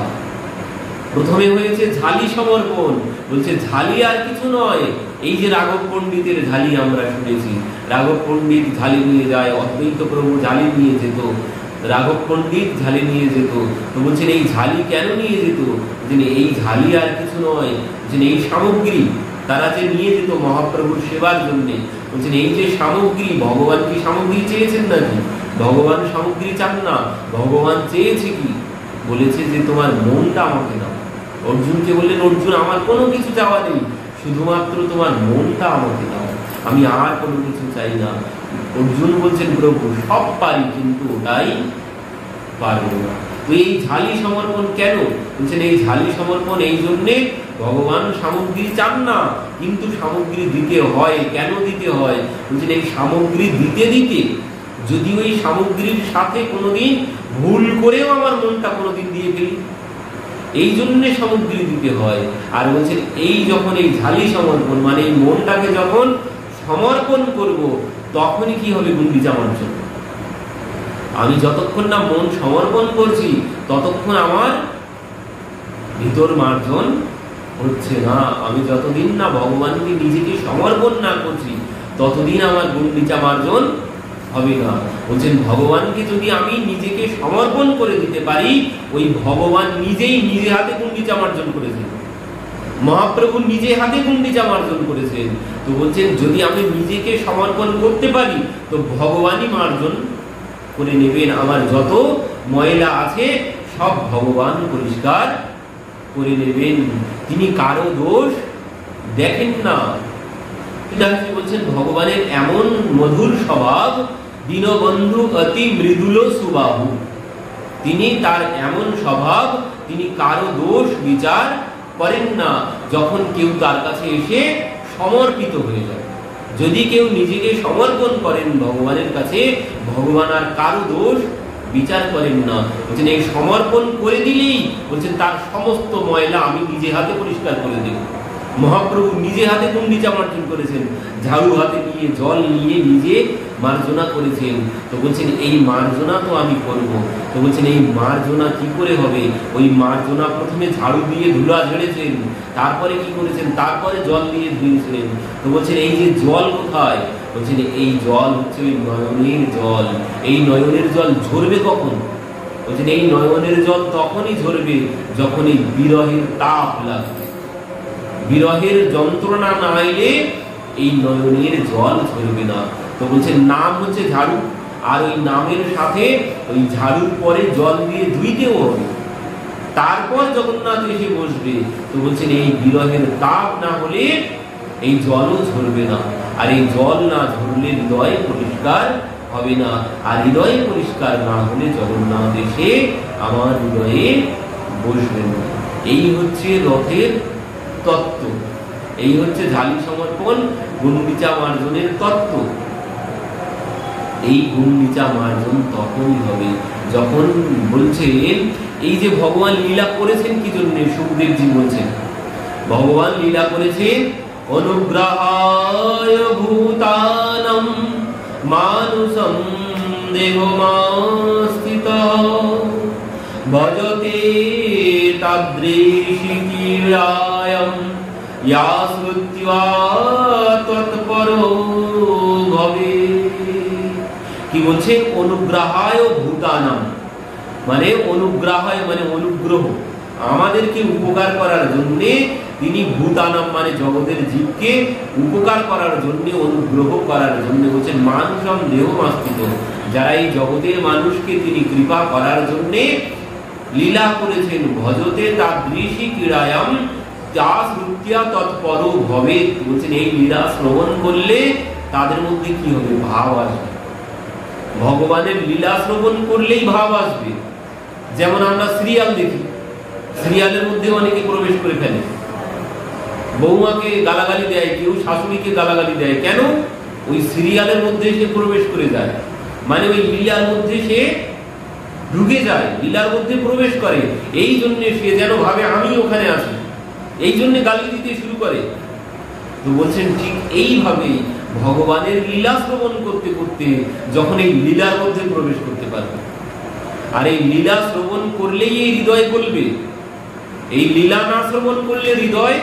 প্রথমে হয়েছে ঝালি সমর্পণ, বলছে ঝালি আর কিছু নয়। এই যে রাঘব পণ্ডিতের ঝালি আমরা শুনেছি, রাঘব পণ্ডিত ঝালি নিয়ে যায়, অদ্বৈত প্রভু ঝালি নিয়ে যেত, রাঘব পণ্ডিত ঝালি নিয়ে যেত। তো বলছেন এই ঝালি কেন নিয়ে যেত? বলছেন এই ঝালি আর কিছু নয়, বলছেন এই সামগ্রী তারা যে নিয়ে যেত মহাপ্রভুর সেবার জন্য। বলছেন এই যে সামগ্রী, ভগবান কি সামগ্রী চেয়েছেন নাকি? ভগবান সামগ্রী চান না। ভগবান চেয়েছে কি? বলেছে যে তোমার মনটা আমাকে দাও, অর্জুনকে বললেন, অর্জুন আমার কোনো কিছু চাওয়া নেই, শুধুমাত্র তোমার মনটা আমাকে দাও, আমি আর কোনো কিছু চাই না। অর্জুন বলছেন, প্রভু সব পারি কিন্তু ওটাই পারবো না। তো এই ঝালি সমর্পণ কেন বলছেন? এই ঝালি সমর্পণ এই জন্যে, ভগবান সামগ্রী চান না, কিন্তু সামগ্রী দিতে হয়। কেন দিতে হয় বলছেন? এই সামগ্রী দিতে দিতে যদি ওই সামগ্রীর সাথে কোনোদিন ভুল করেও আমার মনটা কোনোদিন দিয়ে ফেলি, এই জন্যে সামগ্রী দিতে হয়। আর বলছেন এই যখন এই ঝালি সমর্পণ মানে এই মনটাকে যখন সমর্পণ করব, তখনই কি হবে? গুন্ডিচা মার্জন। আমি যতক্ষণ না মন সমর্পণ করছি, ততক্ষণ আমার ভিতর মার্জন হচ্ছে না। আমি যতদিন না ভগবানকে নিজেকে সমর্পণ না করছি, ততদিন আমার গুন্ডিচা মার্জন হবে না। বলছেন ভগবানকে যদি আমি নিজেকে সমর্পণ করে দিতে পারি, ওই ভগবান নিজেই নিজে হাতে গুন্ডিচা মার্জন করেছেন, মহাপ্রভু নিজে হাতে গুন্ডিচা মার্জন করেছেন। তো বলছেন যদি আমি নিজেকে সমর্পণ করতে পারি, তো ভগবানই মার্জন করে নেবেন। আমার যত ময়লা আছে সব ভগবান পরিষ্কার করে নেবেন। তিনি কারো দোষ দেখেন না। বলছেন ভগবানের এমন মধুর স্বভাব, দীনবন্ধু অতি মৃদুল সুবাহু। তিনি তার এমন স্বভাব, তিনি কারো দোষ বিচার করেন না। যখন কেউ তার কাছে এসে সমর্পিত হয়ে যায়, যদি কেউ নিজেকে সমর্পণ করেন ভগবানের কাছে, ভগবান আর কারো দোষ বিচার করেন না। বলছেন এই সমর্পণ করে দিলেই বলছেন তার সমস্ত ময়লা আমি নিজে হাতে পরিষ্কার করে দেব। মহাপ্রভু নিজে হাতে গুন্ডিচা মার্জন করেছেন, ঝাড়ু হাতে নিয়ে জল নিয়ে নিজে মার্জনা করেছেন। তো বলছেন এই মার্জনা তো আমি করব। তো বলছেন এই মার্জনা কি করে হবে? ওই মার্জনা প্রথমে ঝাড়ু দিয়ে ধুলা ঝেড়েছেন, তারপরে কি করেছেন? তারপরে জল দিয়ে ধুয়েছিলেন। তো বলছেন এই যে জল কোথায়? বলছেন এই জল হচ্ছে ওই নয়নের জল। এই নয়নের জল ঝরবে কখন? বলছেন এই নয়নের জল তখনই ঝরবে যখন এই বিরহের তাপ লাগবে। বিরহের যন্ত্রণা না এলে এই নয়নের জল ঝরবে না। তো বলছেন নাম হচ্ছে ঝাড়ু, আর ওই নামের সাথে ওই ঝাড়ুর পরে জল দিয়ে ধুইতেও হবে, তারপর জগন্নাথ এসে বসবে। তো বলছেন এই বিরহের তাপ না হলে এই জলও ঝরবে না, আর এই জল না ঝরলে হৃদয় পরিষ্কার হবে না, আর হৃদয় পরিষ্কার না হলে জগন্নাথ এসে আমার হৃদয়ে বসবেন না। এই হচ্ছে রথের তত্ত্ব, এই হচ্ছে ঝালি সমর্পণ, গুন্ডিচা মার্জনের তত্ত্ব। এই গুন্ডিচা মার্জন তখনই হবে যখন বলছেন এই যে ভগবান লীলা করেছেন কি জন্য। সুখদেবজি বলছেন ভগবান লীলা করেছেন অনুগ্রহায় ভূতানাম মানুষম দেহমাস্থিতঃ ভজতে তাদৃশি ক্রীড়ায়াম ইয়া শ্রুত্বা তৎপরো ভবে। কি বলছে? অনুগ্রহায় ভূতানাম মানে অনুগ্রহায় মানে অনুগ্রহ, আমাদেরকে উপকার করার জন্য তিনি ভূতানাম মানে জগতের জীবকে উপকার করার জন্য, অনুগ্রহ করার জন্য বলছেন মানুষম দেহমাস্থিত, যারা এই জগতের মানুষকে তিনি কৃপা করার জন্য লীলা করেছেন। ভজতে তাদৃশি ক্রীড়ায়াম যা শ্রুত্যা তৎপরো ভবে। বলছেন এই লীলা শ্রবণ করলে তাদের মধ্যে কি হবে? ভাব আসবে। ভগবানের লীলা শ্রবণ করলেই ভাব আসবে। যেমন আমরা সিরিয়াল দেখি, সিরিয়ালের মধ্যে অনেকে প্রবেশ করে ফেলে, বৌমাকে গালাগালি দেয়, কেউ শাশুড়িকে গালাগালি দেয়। কেন? ওই সিরিয়ালের মধ্যে সে প্রবেশ করে যায়, মানে ওই লীলার মধ্যে সে ঢুকে যায়, লীলার মধ্যে প্রবেশ করে। এই জন্য সে যেন ভাবে আমি ওখানে আছি, এই জন্য গালি দিতে শুরু করে। তো বলছেন ঠিক এইভাবে ভগবানের লীলা শ্রবণ করতে করতে যখন এই লীলার মধ্যে প্রবেশ করতে পারবে, আর এই লীলা শ্রবণ করলেই এই হৃদয় গলবে। এই লীলা না শ্রবণ করলে হৃদয়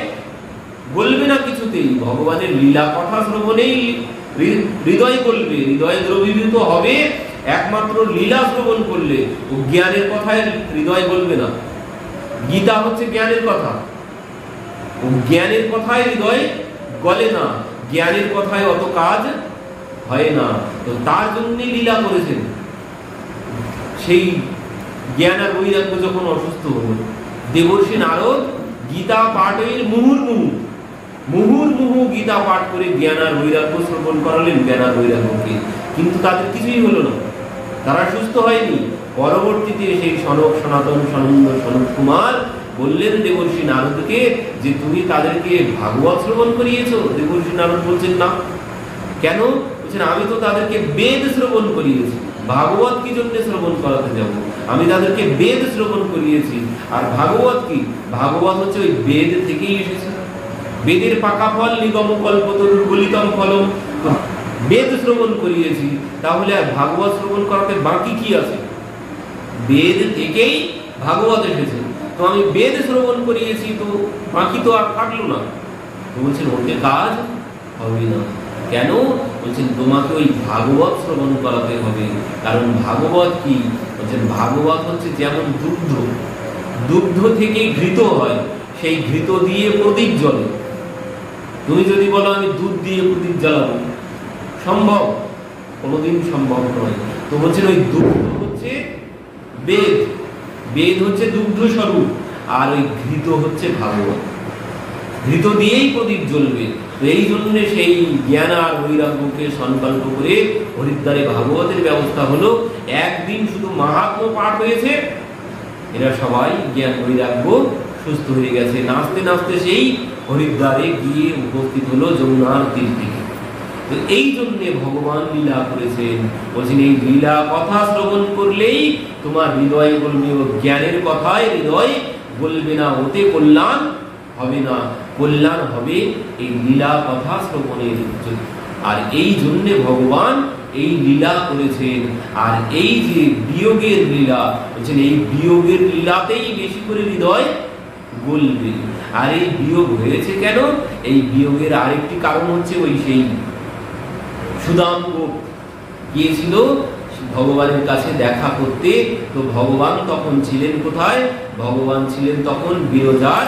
গলবে না কিছুতেই। ভগবানের লীলা কথা শ্রবণেই হৃদয় গলবে, হৃদয় দ্রবীভূত হবে একমাত্র লীলা শ্রবণ করলে। ও জ্ঞানের কথায় হৃদয় গলবে না। গীতা হচ্ছে জ্ঞানের কথা, ও জ্ঞানের কথায় হৃদয় গলে না, জ্ঞানের কথায় অত কাজ হয় না। তো তার জন্যই লীলা করেছেন। সেই জ্ঞান আর বৈরাগ্য যখন অসুস্থ হল, দেবর্ষী নারদ গীতা পাঠের মুহুর্মুহু গীতা পাঠ করে জ্ঞান আর বৈরাগ্য শ্রবণ করালেন জ্ঞান আর বৈরাগ্যকে, কিন্তু তাদের কিছুই হলো না, তারা সুস্থ হয়নি। পরবর্তীতে সেই সনক সনাতন সনন্দ সনত কুমার বললেন দেবর্ষি নারদকে যে তুমি তাদেরকে ভাগবত শ্রবণ করিয়েছো। দেবর্ষি নারদ বলছেন না। কেন? বলছেন আমি তো তাদেরকে বেদ শ্রবণ করিয়েছি, ভাগবত কি জন্য শ্রবণ করাতে যাব? আমি তাদেরকে বেদ শ্রবণ করিয়েছি। আর ভাগবত কি? ভাগবত হচ্ছে ওই বেদ থেকেই এসেছে। বেদের পাকা ফল নিগম কল্পতরুর গলিতম ফলম। বেদ শ্রবণ করিয়েছি, তাহলে আর ভাগবত শ্রবণ করাতে বাকি কি আছে? বেদ থেকেই ভাগবত এসেছে, তো আমি বেদ শ্রবণ করিয়েছি, তো বাকি তো আর থাকলো না। তো বলছেন ওতে কাজ হবে না। কেন? বলছেন তোমাকে ওই ভাগবত শ্রবণ করাতে হবে। কারণ ভাগবত কি? বলছেন ভাগবত হচ্ছে যেমন দুগ্ধ থেকে ঘৃত হয়, সেই ঘৃত দিয়ে প্রদীপ জ্বলে। তুমি যদি বলো আমি দুধ দিয়ে প্রদীপ জ্বালাবো, সম্ভব? কোনোদিন সম্ভব নয়। তো বলছেন ওই দুগ্ধ হচ্ছে বেদ, বেদ হচ্ছে দুগ্ধ স্বরূপ, আর ওই ঘৃত হচ্ছে ভাগবত। ঘৃত দিয়েই প্রদীপ জ্বলবে। তো এই জন্য সেই জ্ঞান আর বৈরাগ্যকে সংকল্প করে হরিদ্বারে ভাগবতের ব্যবস্থা হলো। একদিন শুধু মাহাত্ম্য পাঠ হয়েছে, এরা সবাই জ্ঞান বৈরাগ্য সুস্থ হয়ে গেছে। নাচতে নাচতে সেই হরিদ্বারে গিয়ে উপস্থিত হলো যমুনার তীর থেকে। তো এই জন্য ভগবান লীলা করেছেন। বলছেন এই লীলা কথা শ্রবণ করলেই তোমার হৃদয় বলবে, ও জ্ঞানের কথায় হৃদয় বলবে না, ওতে কল্যাণ হবে না। কল্যাণ হবে এই লীলা কথা শ্রবণের। আর এই জন্য ভগবান এই লীলা করেছেন। আর এই যে বিয়োগের লীলা, বলছেন এই বিয়োগের লীলাতেই বেশি করে হৃদয় বলবে। আর এই বিয়োগ হয়েছে কেন? এই বিয়োগের আরেকটি কারণ হচ্ছে ওই সেই সুদাম গিয়েছিল ভগবানের কাছে দেখা করতে। তো ভগবান তখন ছিলেন কোথায়? ভগবান ছিলেন তখন বিরজার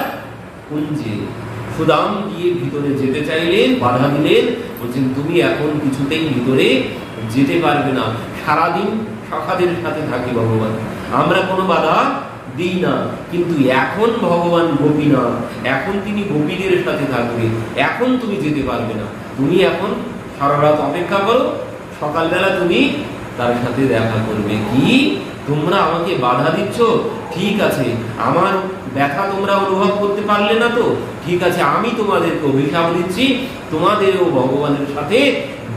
কুঞ্জে। সুদাম গিয়ে ভিতরে যেতে চাইলেন, বাধা দিলেন। বলছেন তুমি এখন কিছুতেই ভিতরে যেতে পারবে না। সারাদিন সখাদের সাথে থাকি ভগবান, আমরা কোনো বাধা দিই না, কিন্তু এখন ভগবান গোপীনাথ, এখন তিনি গোপীদের সাথে থাকবে, এখন তুমি যেতে পারবে না। তুমি এখন সারা রাত অপেক্ষা করো, সকালবেলা তুমি তার সাথে দেখা করবে। কি তোমরা আমাকে বাধা দিচ্ছ? ঠিক আছে, আমার ব্যথা তোমরা অনুভব করতে পারলে না তো ঠিক আছে, আমি তোমাদেরকে অভিশাপ দিচ্ছি, তোমাদেরও ভগবানের সাথে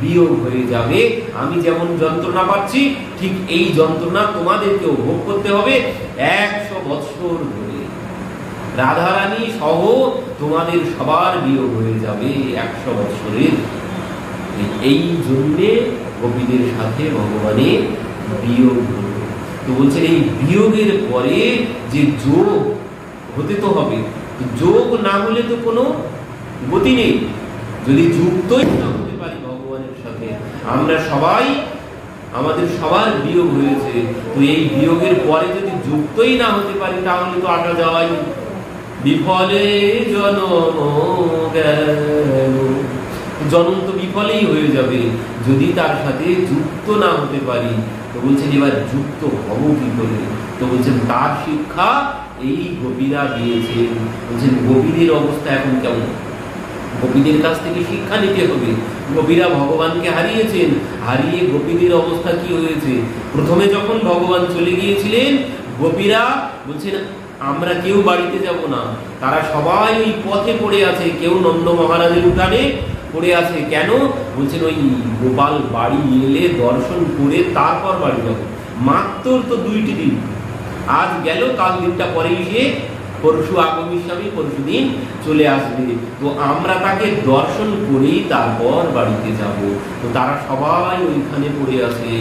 বিয়োগ হয়ে যাবে। আমি যেমন যন্ত্রণা পাচ্ছি, ঠিক এই যন্ত্রণা তোমাদেরকেও ভোগ করতে হবে 100 বছর ধরে। রাধারানী সহ তোমাদের সবার বিয়োগ হয়ে যাবে 100 বছরের। এই জন্যে গোপীদের সাথে ভগবানের বিয়োগ হল। তো বলছেন এই বিয়োগের পরে যে যোগ হতে তো হবে, যোগ না হলে তো কোনো গতি নেই। যদি যুক্তই না হতে পারি ভগবানের সাথে, আমরা সবাই, আমাদের সবার বিয়োগ হয়েছে, তো এই বিয়োগের পরে যদি যুক্তই না হতে পারি, তাহলে তো আটা যাওয়াই বিফলে জনম গেল। জন্ম তো বিফলেই হয়ে যাবে যদি তার সাথে যুক্ত না হতে পারি। তো বলছেন এবার যুক্ত হব কি করে? তো বলছেন তার শিক্ষা এই গোপীরা দিয়েছেন। বলছেন গোপীদের অবস্থা এখন কেমন? গোপীদের কাছ থেকে শিক্ষা নিতে হবে। গোপীরা ভগবানকে হারিয়েছেন, হারিয়ে গোপীদের অবস্থা কি হয়েছে? প্রথমে যখন ভগবান চলে গিয়েছিলেন, গোপীরা বলছেন আমরা কেউ বাড়িতে যাব না, তারা সবাই ওই পথে পড়ে আছে, কেউ নন্দ মহারাজের উঠানে পড়ে আছে। কেন? বলছেন ওই গোপাল বাড়ি এলে দর্শন করে তারপর বাড়ি যাব। মাত্র তো 2টি দিন, আজ গেল, কাল দিনটা পরে এসে পরশু আগমী স্বামী পরশু দিন চলে আসবে, তো আমরা তাকে দর্শন করেই তারপর বাড়িতে যাব। তো তারা সবাই ওইখানে পড়ে আছে।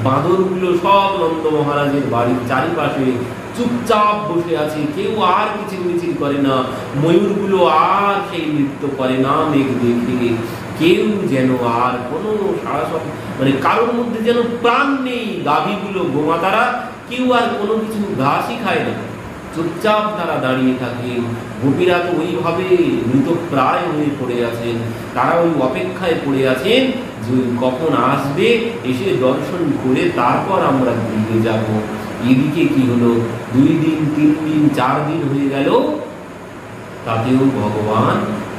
বাঁদরগুলো সব নন্দ মহারাজের বাড়ির চারিপাশে চুপচাপ বসে আছে, কেউ আর কিচিরমিচির করে না। ময়ূরগুলো আর সেই নৃত্য করে না মেঘ দেখে, কেউ যেন আর কোনো সারা সব মানে কারোর মধ্যে যেন প্রাণ নেই। গাভীগুলো, গোমাতারা কেউ আর কোনো কিছু ঘাসই খায় না, চুপচাপ তারা দাঁড়িয়ে থাকে। গোপীরা তো ওইভাবে মৃতপ্রায় হয়ে পড়ে আছেন, তারা ওই অপেক্ষায় পড়ে আছেন যে কখন আসবে, এসে দর্শন করে তারপর আমরা ঘুরতে যাব। এদিকে কি হলো, 2 দিন 3 দিন 4 দিন হয়ে গেল, তাতেও ভগবান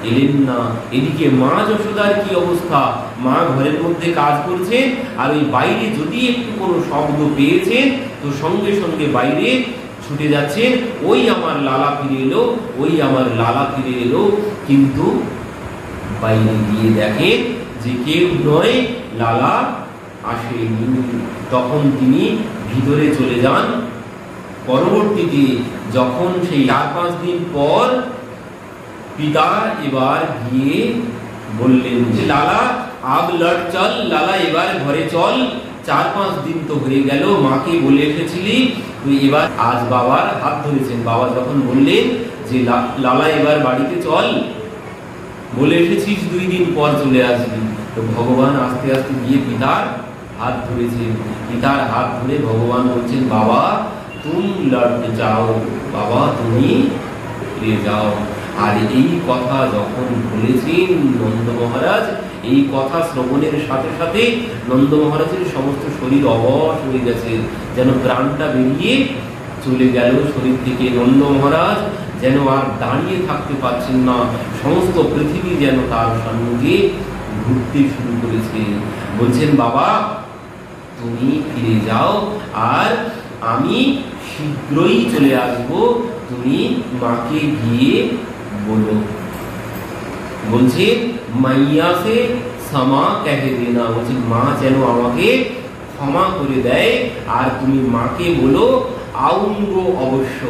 এলেন না। এদিকে মা যশোদার কি অবস্থা, মা ঘরের মধ্যে কাজ করছেন, আর ওই বাইরে যদি একটু কোনো শব্দ পেয়েছেন তো সঙ্গে সঙ্গে বাইরে ছুটে যাচ্ছেন, ওই আমার লালা ফিরে এলো, ওই আমার লালা ফিরে এলো। কিন্তু বাইরে গিয়ে দেখেন যে কেউ নয়, লালা আসেনি। তখন তিনি ভিতরে চলে যান। পরবর্তীতে যখন সেই 4-5 দিন পর পিতা এবার গিয়ে বললেন যে লালা আব লট চল, লালা এবার ঘরে চল, 4-5 দিন তো হয়ে গেল, মাকে বলে এসেছিলি তুই এবার আজ বাবার হাত ধরেছেন। বাবা যখন বললেন যে লালা এবার বাড়িতে চল, বলে এসেছিস 2 দিন পর চলে আসবি, তো ভগবান আস্তে আস্তে গিয়ে পিতার হাত ধরেছেন। পিতার হাত ধরে ভগবান বলছেন বাবা তুম লট যাও, বাবা তুমি ফিরে যাও। আর এই কথা যখন বলেছেন নন্দ মহারাজ, এই কথা শ্রবণের সাথে সাথে নন্দ মহারাজের সমস্ত শরীর অবশ হয়ে গেছে, যেন প্রাণটা বেরিয়ে চলে গেল শরীর থেকে। নন্দ মহারাজ যেন আর দাঁড়িয়ে থাকতে পারছেন না, সমস্ত পৃথিবী যেন তার সম্মুখে ঘুরতে শুরু করেছে। বলছেন বাবা তুমি ফিরে যাও, আর আমি শীঘ্রই চলে আসব, তুমি মাকে গিয়ে বলো। বলছে মাইয়া সে ক্ষমা কহে দেনা, বলছে মা যেন আমাকে ক্ষমা করে দেয়, আর তুমি মাকে বলো আউঙ্গ অবশ্য।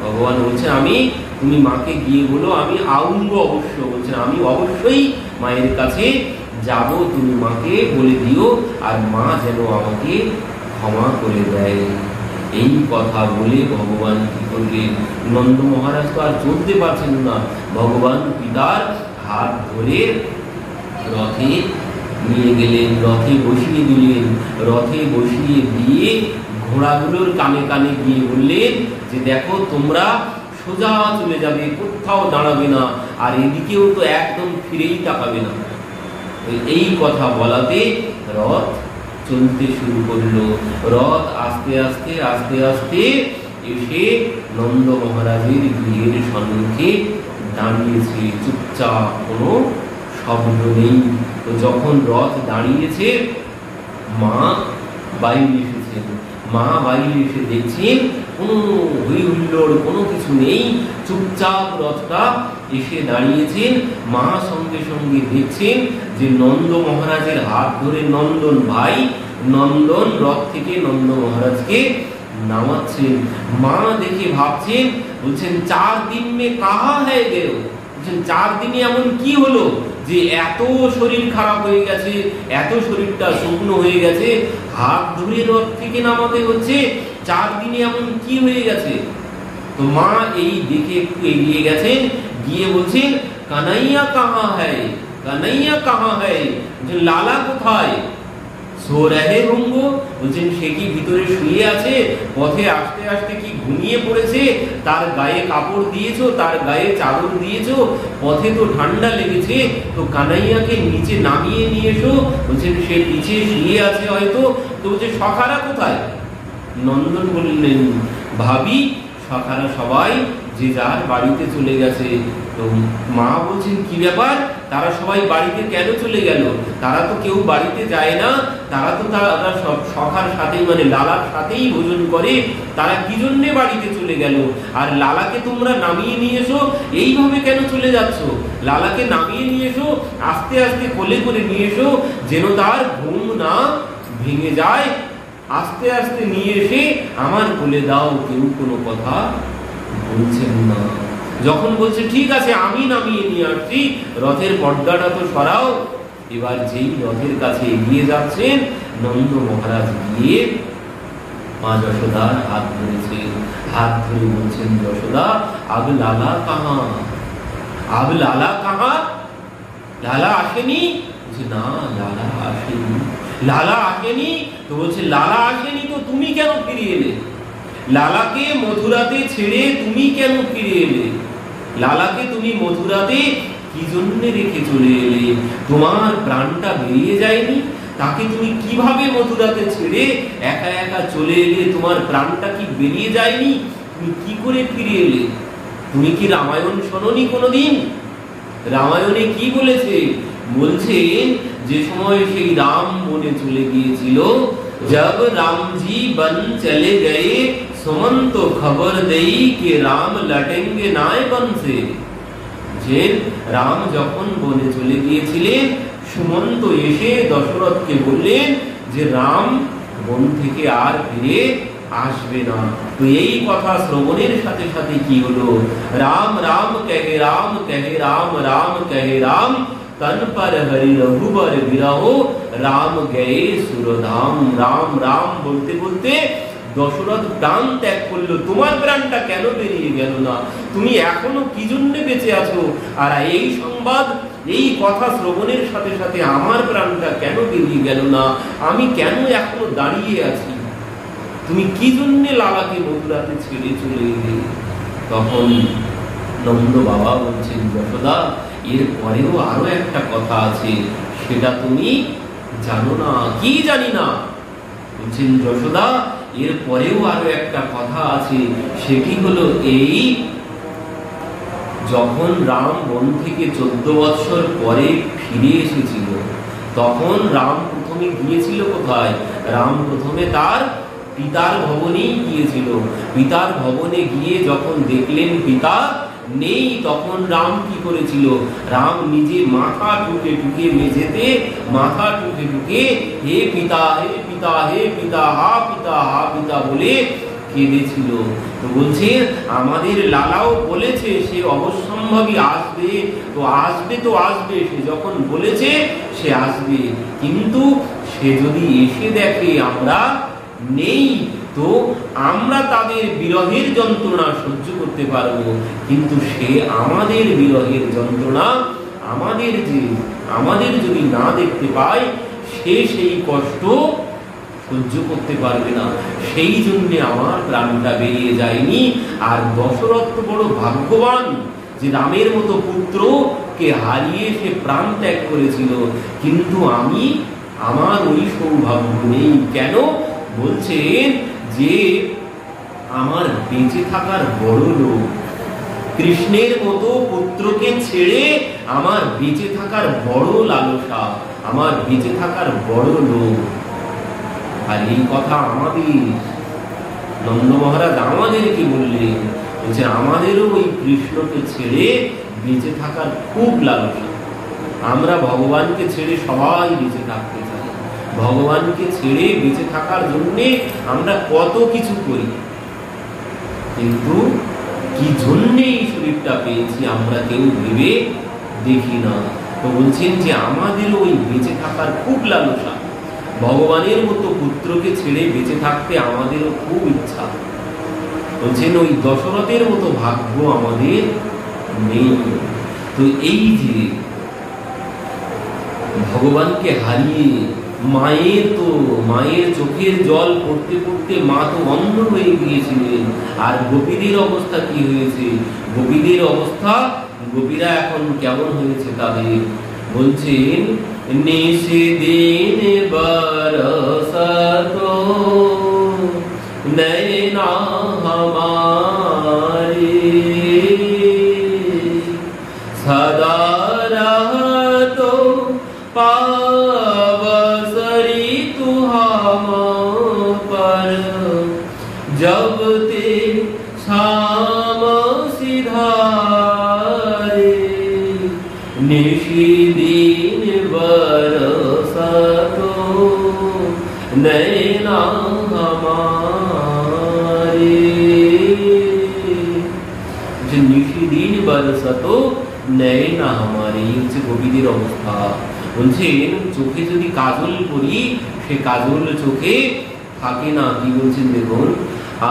ভগবান বলছে আমি, তুমি মাকে গিয়ে বলো আমি আউঙ্গ অবশ্য, বলছে আমি অবশ্যই মায়ের কাছে যাব, তুমি মাকে বলে দিও, আর মা যেন আমাকে ক্ষমা করে দেয়। এই কথা বলে ভগবান কি করলেন, নন্দ মহারাজ তো আর চলতে পারছেন না, ভগবান পিতার হাত ধরে রথে নিয়ে গেলেন, রথে বসিয়ে দিলেন। রথে বসিয়ে দিয়ে ঘোড়াগুলোর কানে কানে গিয়ে বললেন যে দেখো তোমরা সোজা চলে যাবে, কোথাও দাঁড়াবে না, আর এদিকেও তো একদম ফিরেই তাকাবে না। এই কথা বলাতে রথ চলতে শুরু করলো। রথ আস্তে আস্তে আস্তে আস্তে এসে নন্দ মহারাজের গৃহের সম্মুখে দাঁড়িয়েছে, চুপচাপ, কোনো শব্দ নেই। তো যখন রথ দাঁড়িয়েছে, মা বাইরে এসেছেন। মা বাইরে এসে দেখছেন কোনো হই হুল্লোড়, কোনো কিছু নেই, চুপচাপ রথটা এসে দাঁড়িয়েছেন। মা সঙ্গে সঙ্গে দেখছেন যে নন্দ মহারাজের হাত ধরে নন্দন ভাই, নন্দন রথ থেকে নন্দ মহারাজকে নামাচ্ছেন। মা দেখে ভাবছেন, বলছেন 4 দিন মে কাহা হ্যায় গেও, বলছেন 4 দিনে এমন কি হলো যে এত শরীর খারাপ হয়ে গেছে, এত শরীরটা শুকনো হয়ে গেছে, হাত ধরে রথ থেকে নামাতে হচ্ছে, 4 দিনে এমন কি হয়ে গেছে। তো মা এই দেখে একটু এগিয়ে গেছেন, গিয়ে বলছেন কানাইয়া কাহা হ্যায়, কানাইয়া কাহা হ্যায়, লালা কোথায়? সো রহে হোঙ্গো, বলছেন সে কি ভিতরে শুয়ে আছে, পথে আসতে আসতে কি ঘুমিয়ে পড়েছে, তার গায়ে কাপড় দিয়েছো, তার গায়ে চাদর দিয়েছো, পথে তো ঠান্ডা লেগেছে, তো কানাইয়াকে নিচে নামিয়ে নিয়ে এসো। বলছেন সে নিচে শুয়ে আছে হয়তো। তো বলছে সখারা কোথায়? নন্দন বললেন ভাবি সখারা সবাই যে যার বাড়িতে চলে গেছে। তো মা বলছেন কি ব্যাপার, তারা সবাই বাড়িতে কেন চলে গেল? তারা তো কেউ বাড়িতে যায় না, তারা তো তারা সব সখার সাথেই, মানে লালার সাথেই ভোজন করে, তারা কি জন্য বাড়িতে চলে গেল? আর লালাকে তোমরা নামিয়ে নিয়ে এসো, এইভাবে কেন চলে যাচ্ছ? লালাকে নামিয়ে নিয়ে এসো, আস্তে আস্তে কোলে করে নিয়ে এসো, যেন তার ঘুম না ভেঙে যায়। আস্তে আস্তে নিয়ে এসে আমার কোলে দাও। কেউ কোনো কথা বলছেন না। যখন বলছে ঠিক আছে আমি নামিয়ে নিয়ে আসছি, রথের পর্দাটা তো সরাও। এবার যেই রথের কাছে এগিয়ে যাচ্ছেন, নন্দ মহারাজ গিয়ে মা যশোদার হাত ধরেছেন। হাত ধরে বলছেন যশোদা আব লালা কাহা, আব লালা কাহা, লালা আসেনি? বলছে না লালা আসেনি। লালা আসেনি? তো বলছে লালা আসেনি তো তুমি কেন ফিরে এলে? লালাকে মথুরাতে ছেড়ে তুমি কেন ফিরে এলে? লালাকে তুমি মথুরাতে কি জন্য রেখে চলে এলে? তোমার প্রাণটা বেরিয়ে যায়নি? তাকে তুমি কিভাবে মথুরাতে ছেড়ে একা একা চলে এলে? তোমার প্রাণটা কি বেরিয়ে যায়নি? তুমি কি করে ফিরে এলে? তুমি কি রামায়ণ শোনোনি কোনোদিন? রামায়ণে কি বলেছে? বলছেন যে সময় সেই রাম বনে চলে গিয়েছিল, जब राम जी बन चले गए सुमंत खबर देई कि राम लटेंगे नाय बन से। যে রাম যখন বনে চলে গিয়েছিলেন, সুমন্ত এসে দশরথকে বললেন যে রাম বন থেকে আর ফিরে আসবে না। তো এই কথা শ্রবণের সাথে সাথে কি হলো? রাম রাম কহে রাম কহে রাম রাম কহে রাম, तन पर हरि रघुबर बिरहो राम गए सुरधाम। राम राम বলতে বলতে দশরথ প্রাণ ত্যাগ করলো। তোমার প্রাণটা কেন বেরিয়ে গেল না? তুমি এখনো কি জন্য বেঁচে আছো? আর এই সংবাদ, এই কথা শ্রবণের সাথে সাথে আমার প্রাণটা কেন বেরিয়ে গেল না? আমি কেন এখনো দাঁড়িয়ে আছি? তুমি কি জন্য লালাকে মথুরাতে ছেড়ে চলে এলে? তখন নন্দ বাবা বলছেন, যশোদা, এর পরেও আরো একটা কথা আছে, সেটা তুমি জানো না। কি জানি না? বলছেন, যশোদা, এর পরেও আরো একটা কথা আছে, সেটি হলো এই, যখন রাম বন থেকে 14 বৎসর পরে ফিরে এসেছিল, তখন রাম প্রথমে গিয়েছিল কোথায়? রাম প্রথমে তার পিতার ভবনেই গিয়েছিল। পিতার ভবনে গিয়ে যখন দেখলেন পিতা নেই, তখন রাম কি করেছিল? রাম নিজে মাথা টুকে টুকে মেঝেতে মাথা টুকে টুকে হে পিতা হে পিতা হে পিতা হা পিতা হা পিতা বলে কেঁদেছিল। তো বলছে, আমাদের লালাও বলেছে সে অবশ্যম্ভাবী আসবে, তো আসবে তো আসবে, সে যখন বলেছে সে আসবে, কিন্তু সে যদি এসে দেখে আমরা নেই, তো আমরা তাদের বিরহের যন্ত্রণা সহ্য করতে পারবো, কিন্তু সে আমাদের বিরহের যন্ত্রণা আমাদের যদি না দেখতে পায়, সে সেই কষ্ট সহ্য করতে পারবে না। সেই জন্য আমার প্রাণটা বেরিয়ে যায়নি। আর দশরথ বড় ভাগ্যবান যে রামের মতো পুত্রকে হারিয়ে সে প্রাণ ত্যাগ করেছিল, কিন্তু আমার ওই সৌভাগ্য নেই। কেন? বলছেন যে আমার বেঁচে থাকার বড় লোভ, কৃষ্ণের মতো পুত্রকে ছেড়ে আমার বেঁচে থাকার বড় লালসা, আমার বেঁচে থাকার বড় লোভ। আর এই কথা আমাদের নন্দ মহারাজ আমাদেরকে বললেন, বলছে আমাদেরও ওই কৃষ্ণকে ছেড়ে বেঁচে থাকার খুব লালসা। আমরা ভগবানকে ছেড়ে সবাই বেঁচে থাকতে চাই, ভগবানকে ছেড়ে বেঁচে থাকার জন্য আমরা কত কিছু করি, কিন্তু কি জন্যে এই শরীরটা পেয়েছি আমরা কেউ ভেবে দেখি না। তো বলছেন যে আমাদের ওই বেঁচে থাকার খুব লালসা, ভগবানের মতো পুত্রকে ছেড়ে বেঁচে থাকতে আমাদেরও খুব ইচ্ছা। বলছেন ওই দশরথের মতো ভাগ্য আমাদের নেই। তো এই যে ভগবানকে হারিয়ে মায়ের চোখের জল পড়তে পড়তে মা তো অন্ধ হয়ে গিয়েছিলেন। আর গোপীদের অবস্থা কি হয়েছে? গোপীদের অবস্থা, গোপীরা এখন কেমন হয়েছে তাদের? বলছেন, নিশিদিন বরসত নয়না हमारे सदा रहतो पावसरी तू हम पर जब ते शाम सिधारे निशिदिन बरसतो नैना हमारे। निशिदिन बरसतो नैना हमारे, হচ্ছে গোপীদের অবস্থা। বলছেন চোখে যদি কাজল পরি, সে কাজল চোখে থাকে না। কি বলছেন দেখুন,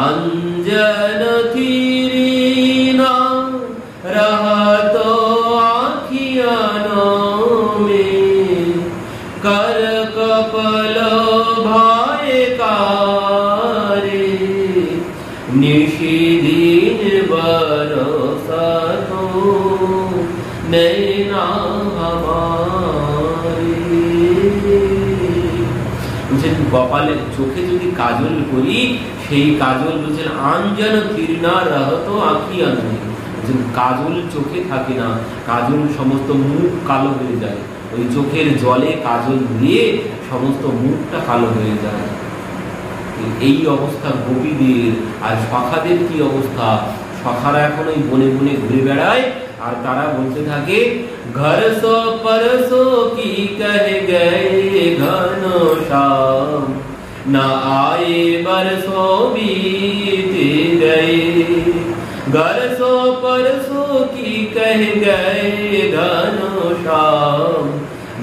अंजन तीरीना रहत आँखियाँ में कर कपल भाई कारे निशिदिन बरसतो नैना हमारे। কপালে চোখে যদি কাজল করি, সেই কাজল বলছেন আঞ্জন তীর্ণা রহত আঁখিয়া, কাজল চোখে থাকে না, কাজল সমস্ত মুখ কালো হয়ে যায়, ওই চোখের জলে কাজল দিয়ে সমস্ত মুখটা কালো হয়ে যায়। এই অবস্থা গোপীদের। আর সখাদের কি অবস্থা? সখারা এখন ওই বনে বনে ঘুরে বেড়ায়, আর তারা বলতে থাকে, ঘর সো পরসো কি কহে গয়ে ঘন শ্যাম, না আয়ে বরসো बीते गए, घर सो परसो की कह गए घनो श्याम,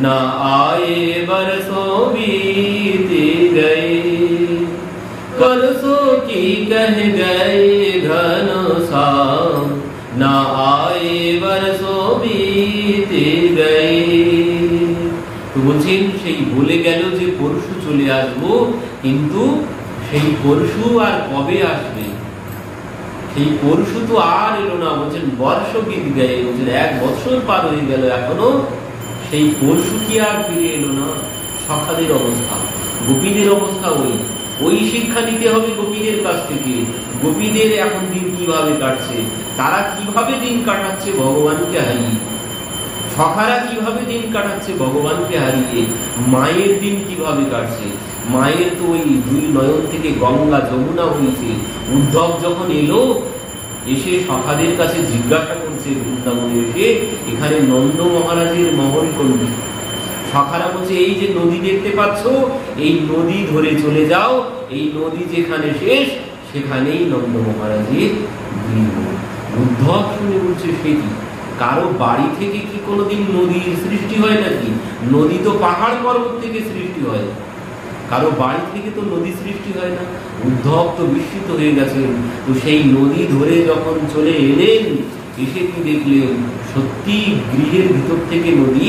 ना आए बरसों बीते गए, परसों की कह गए घनो श्याम, ना आए बरसों बीते गए। তো বলছেন সেই বলে গেল যে পরশু চলে আসবো, কিন্তু সেই পরশু আর কবে আসবে? সেই পরশু তো আর এলো না। বলছেন বর্ষ বিত গয়ে, বলছেন 1 বছর পার হয়ে গেল, এখনো সেই পরশু কি আর ফিরে এলো না। সখাদের অবস্থা, গোপীদের অবস্থা ওই শিক্ষা নিতে হবে গোপীদের কাছ থেকে। গোপীদের এখন দিন কিভাবে কাটছে, তারা কিভাবে দিন কাটাচ্ছে ভগবানকে হারিয়ে, সখারা কিভাবে দিন কাটাচ্ছে ভগবানকে হারিয়ে, মায়ের দিন কিভাবে কাটছে। মায়ের তো ওই 2 নয়ন থেকে গঙ্গা যমুনা হয়েছে। উদ্ধব যখন এলো, এসে সখাদের কাছে জিজ্ঞাসা করছে, বৃন্দাবনে এসে, এখানে নন্দ মহারাজের মহল কোনটি? সখারা বলছে, এই যে নদী দেখতে পাচ্ছ, এই নদী ধরে চলে যাও, এই নদী যেখানে শেষ সেখানেই নন্দ মহারাজের গৃহ। উদ্ধব শুনে বলছে, সে কি, কারো বাড়ি থেকে কি কোনোদিন নদীর সৃষ্টি হয় নাকি? নদী তো পাহাড় পর্বত থেকে সৃষ্টি হয়, কারো বাড়ি থেকে তো নদী সৃষ্টি হয় না। উদ্ধব তো বিস্মিত হয়ে গেছেন। তো সেই নদী ধরে যখন চলে এলেন, এসে কি দেখলেন, সত্যি গৃহের ভিতর থেকে নদী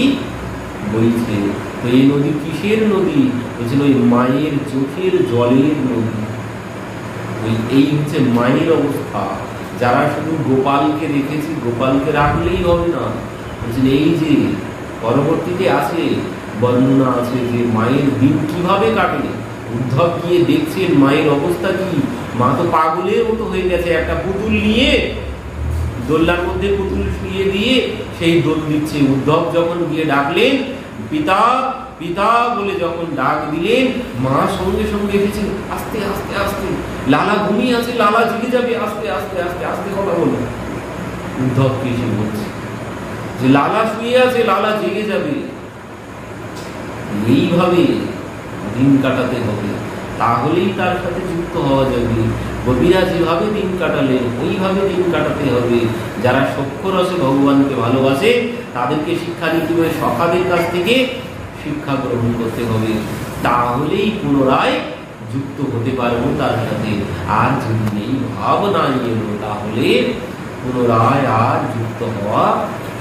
বইছে। তো এই নদী কিসের নদী? বলছেন ওই মায়ের চোখের জলের নদী। এই হচ্ছে মায়ের অবস্থা। যারা শুধু গোপালকে দেখেছি, গোপালকে রাখলেই হবে না। বলছেন এই যে পরবর্তীতে আছে, বর্ণনা আছে যে মায়ের দিন কিভাবে কাটে। উদ্ধব গিয়ে দেখছেন মায়ের অবস্থা কি, মা তো পাগলের মতো হয়ে গেছে। একটা পুতুল নিয়ে দোলনার মধ্যে পুতুল শুয়ে দিয়ে সেই দোল দিচ্ছে। উদ্ধব যখন গিয়ে ডাকলেন, পিতা পিতা বলে যখন ডাক দিলেন, মা সঙ্গে সঙ্গে এসেছেন, আস্তে আস্তে আস্তে, লালা ঘুমিয়ে আছে, লালা জেগে যাবে, আস্তে আস্তে আস্তে আস্তে কথা বলো। উদ্ধবকে এসে বলছে যে লালা শুয়ে আছে, লালা জেগে যাবে। এইভাবে দিন কাটাতে হবে, তাহলেই তার সাথে যুক্ত হওয়া যাবে। কবিরা যেভাবে দিন কাটালেন ওইভাবে দিন কাটাতে হবে। যারা সখ্য রসে ভগবানকে ভালোবাসে তাদেরকে শিক্ষা নিতে হবে, সখাদের কাছ থেকে শিক্ষা গ্রহণ করতে হবে, তাহলেই পুনরায় যুক্ত হতে পারবো তার সাথে। আর যদি এই ভাব না এলো, তাহলে পুনরায় আর যুক্ত হওয়া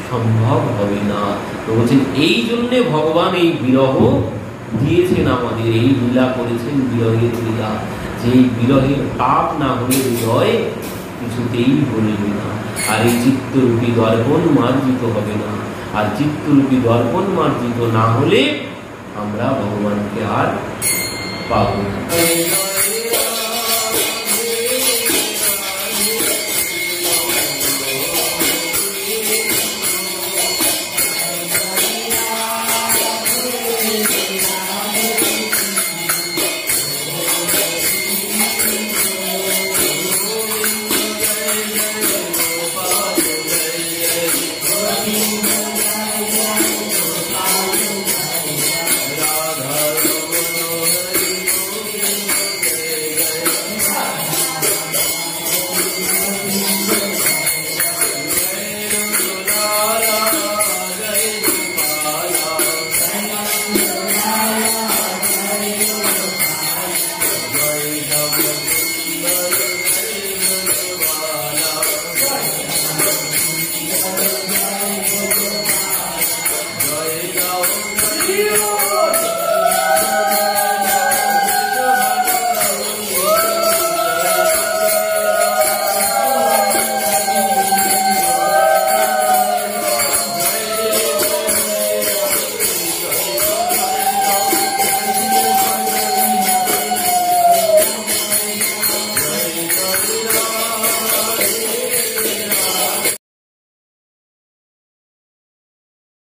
সম্ভব হবে না। তো বলছেন এই জন্যে ভগবান এই বিরহ দিয়েছেন আমাদের, এই লীলা করেছেন, বিরহের লীলা। যে বিরহের তাপ না হলে হৃদয় কিছুতেই বলবে না। আর এই চিত্তরূপী দর্পণ মার্জিত হবে না। আর চিত্তরূপী দর্পণ মার্জিত না হলে আমরা ভগবানকে আর পাবো না। Jai